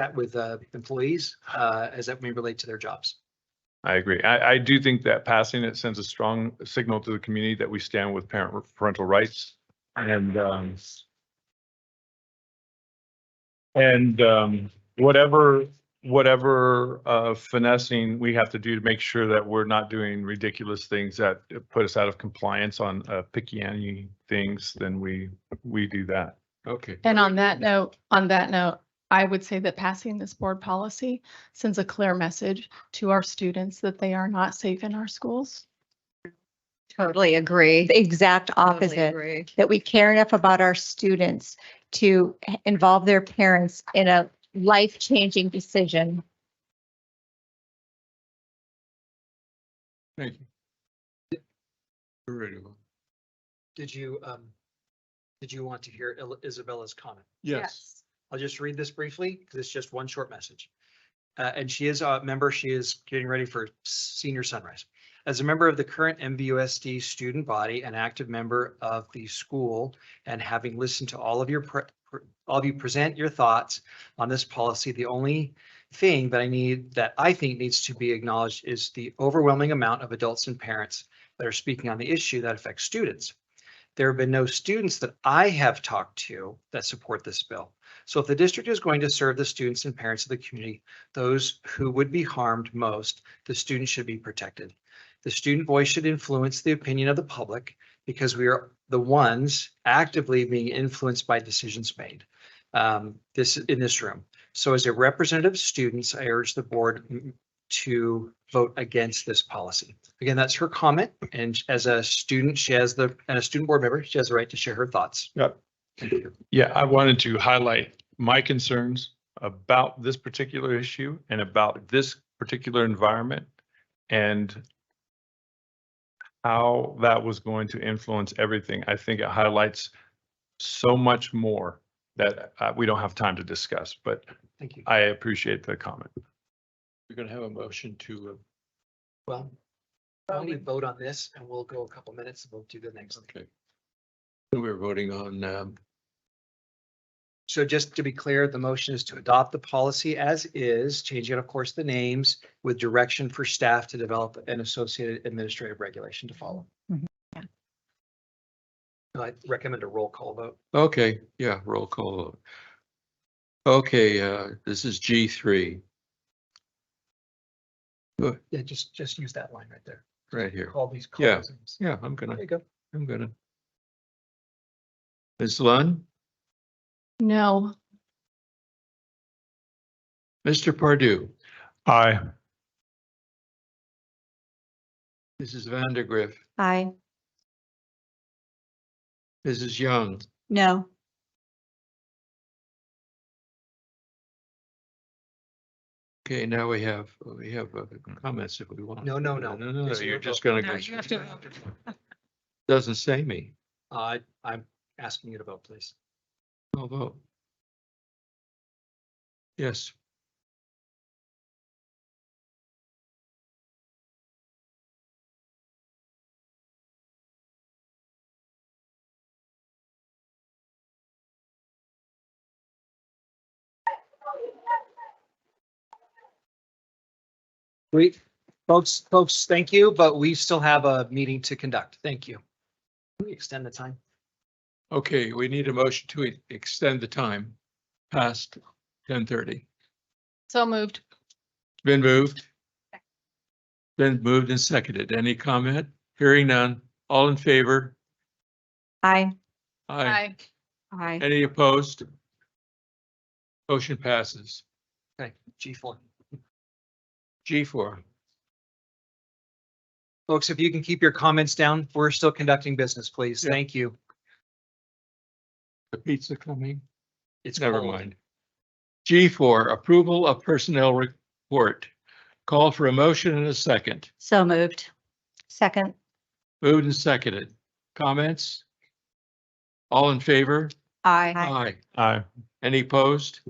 employees as that may relate to their jobs. I agree. I do think that passing it sends a strong signal to the community that we stand with parental rights and whatever finessing we have to do to make sure that we're not doing ridiculous things that put us out of compliance on picky things, then we do that. Okay. And on that note, I would say that passing this board policy sends a clear message to our students that they are not safe in our schools. Totally agree. The exact Totally opposite, agree. that we care enough about our students to involve their parents in a life-changing decision. Thank you. We're ready to go. Did you want to hear Isabella's comment? Yes. I'll just read this briefly because it's just one short message. And she is a member. She is getting ready for senior sunrise. As a member of the current MVUSD student body, an active member of the school, and having listened to all of you present your thoughts on this policy, the only thing that I think needs to be acknowledged is the overwhelming amount of adults and parents that are speaking on the issue that affects students. There have been no students that I have talked to that support this bill. So if the district is going to serve the students and parents of the community, those who would be harmed most, the students should be protected. The student voice should influence the opinion of the public because we are the ones actively being influenced by decisions made in this room. So as a representative of students, I urge the board to vote against this policy. Again, that's her comment. And as a student, and a student board member, she has the right to share her thoughts. Yep. Thank you. Yeah, I wanted to highlight my concerns about this particular issue and about this particular environment and how that was going to influence everything. I think it highlights so much more that we don't have time to discuss, but Thank you. I appreciate the comment. We're going to have a motion to, Well, why don't we vote on this and we'll go a couple minutes and we'll do the next. okay. We're voting on, So just to be clear, the motion is to adopt the policy as is, changing, of course, the names with direction for staff to develop an associated administrative regulation to follow. Mhm. Yeah. I recommend a roll call vote. okay, yeah, roll call vote. Okay, this is G3. Yeah, just use that line right there. Right here. Call these. Yeah. names. Yeah, There you go. I'm gonna. Ms. Lund, No. Mr. Pardue, Aye. Mrs. Vandergriff, Aye. Mrs. Young, No. okay, now we have comments if we want. No, no. No, Yes, you're you just vote. gonna. No, go- you have to. Doesn't say me. I'm asking you to vote, please. I'll vote. Yes. Great. Folks, thank you, but we still have a meeting to conduct. Thank you. Can we extend the time? Okay, we need a motion to extend the time past 10:30. So moved. Been moved. Been moved and seconded. Any comment? Hearing none. All in favor? Aye. Aye. Aye. Any opposed? Motion passes. Okay, G4. G4. Folks, if you can keep your comments down, we're still conducting business, please. Yeah. Thank you. The pizza coming? It's Never cold. mind. G4, approval of personnel report. Call for a motion and a second. So moved. Second. Moved and seconded. Comments? All in favor? Aye. Aye. Aye. Any opposed?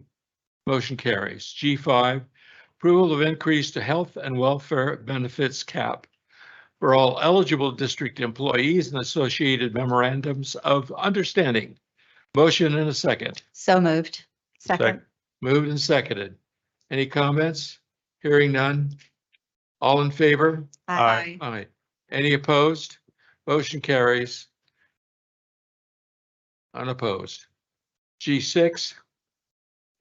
Motion carries. G5, approval of increase to health and welfare benefits cap for all eligible district employees and associated memorandums of understanding. Motion and a second. So moved. Second. Moved and seconded. Any comments? Hearing none. All in favor? Aye. Aye. Any opposed? Motion carries. Unopposed. G6,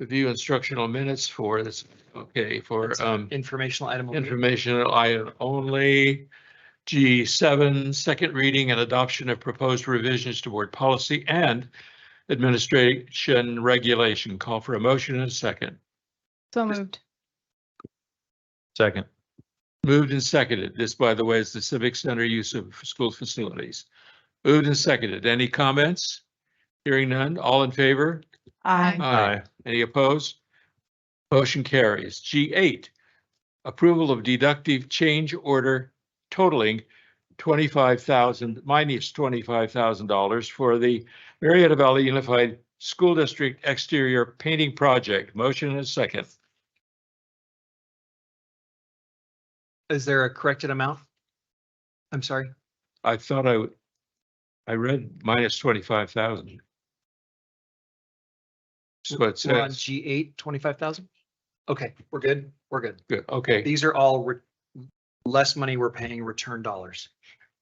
review instructional minutes for this, okay, for That's an informational item. only. informational item only. G7, second reading and adoption of proposed revisions to board policy and administration regulation. Call for a motion and a second. So moved. Second. Moved and seconded. This, by the way, is the Civic Center use of school facilities. Moved and seconded. Any comments? Hearing none. All in favor? Aye. Aye. Any opposed? Motion carries. G8, approval of deductive change order totaling $25,000 for the Murrieta Valley Unified School District exterior painting project. Motion and a second. Is there a corrected amount? I'm sorry. I thought I read minus 25,000. So it We're on says, G8, 25,000? Okay, we're good. We're good. good, okay, These are all less money we're paying return dollars.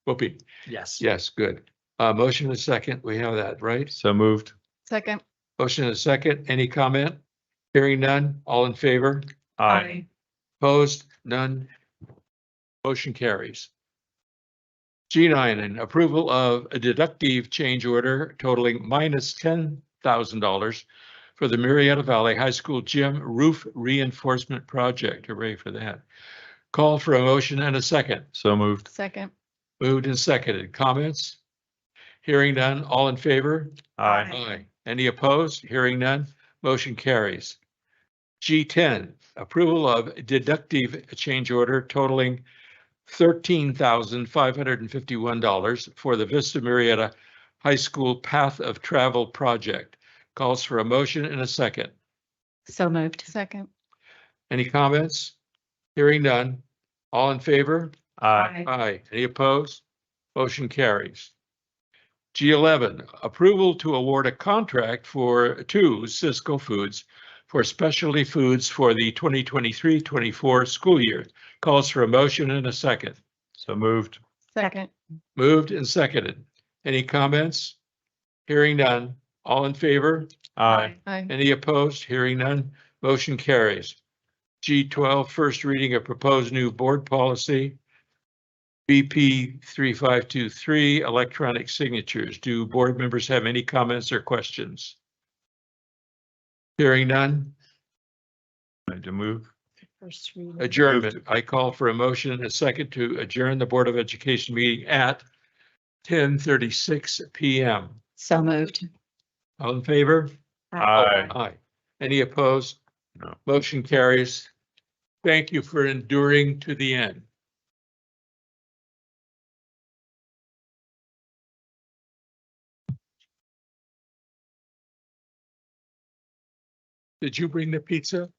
whoopee. Yes. Yes, good. Motion and a second. We have that, right? So moved. Second. Motion and a second. Any comment? Hearing none. All in favor? Aye. Opposed? None. Motion carries. G9, an approval of a deductive change order totaling minus $10,000 for the Murrieta Valley High School gym roof reinforcement project. Hooray for that. Call for a motion and a second. So moved. Second. Moved and seconded. Comments? Hearing none. All in favor? Aye. Aye. Any opposed? Hearing none. Motion carries. G10, approval of deductive change order totaling $13,551 for the Vista Murrieta High School Path of Travel project. Calls for a motion and a second. So moved. Second. Any comments? Hearing none. All in favor? Aye. Aye. Any opposed? Motion carries. G11, approval to award a contract to Cisco Foods for specialty foods for the 2023-24 school year. Calls for a motion and a second. So moved. Second. Moved and seconded. Any comments? Hearing none. All in favor? Aye. Aye. Any opposed? Hearing none. Motion carries. G12, first reading of proposed new board policy. BP 3523, electronic signatures. Do board members have any comments or questions? Hearing none. Need to move. First reading. Adjournment. I call for a motion and a second to adjourn the Board of Education meeting at 10:36 PM. So moved. All in favor? Aye. Aye. Any opposed? No. Motion carries. Thank you for enduring to the end. Did you bring the pizza?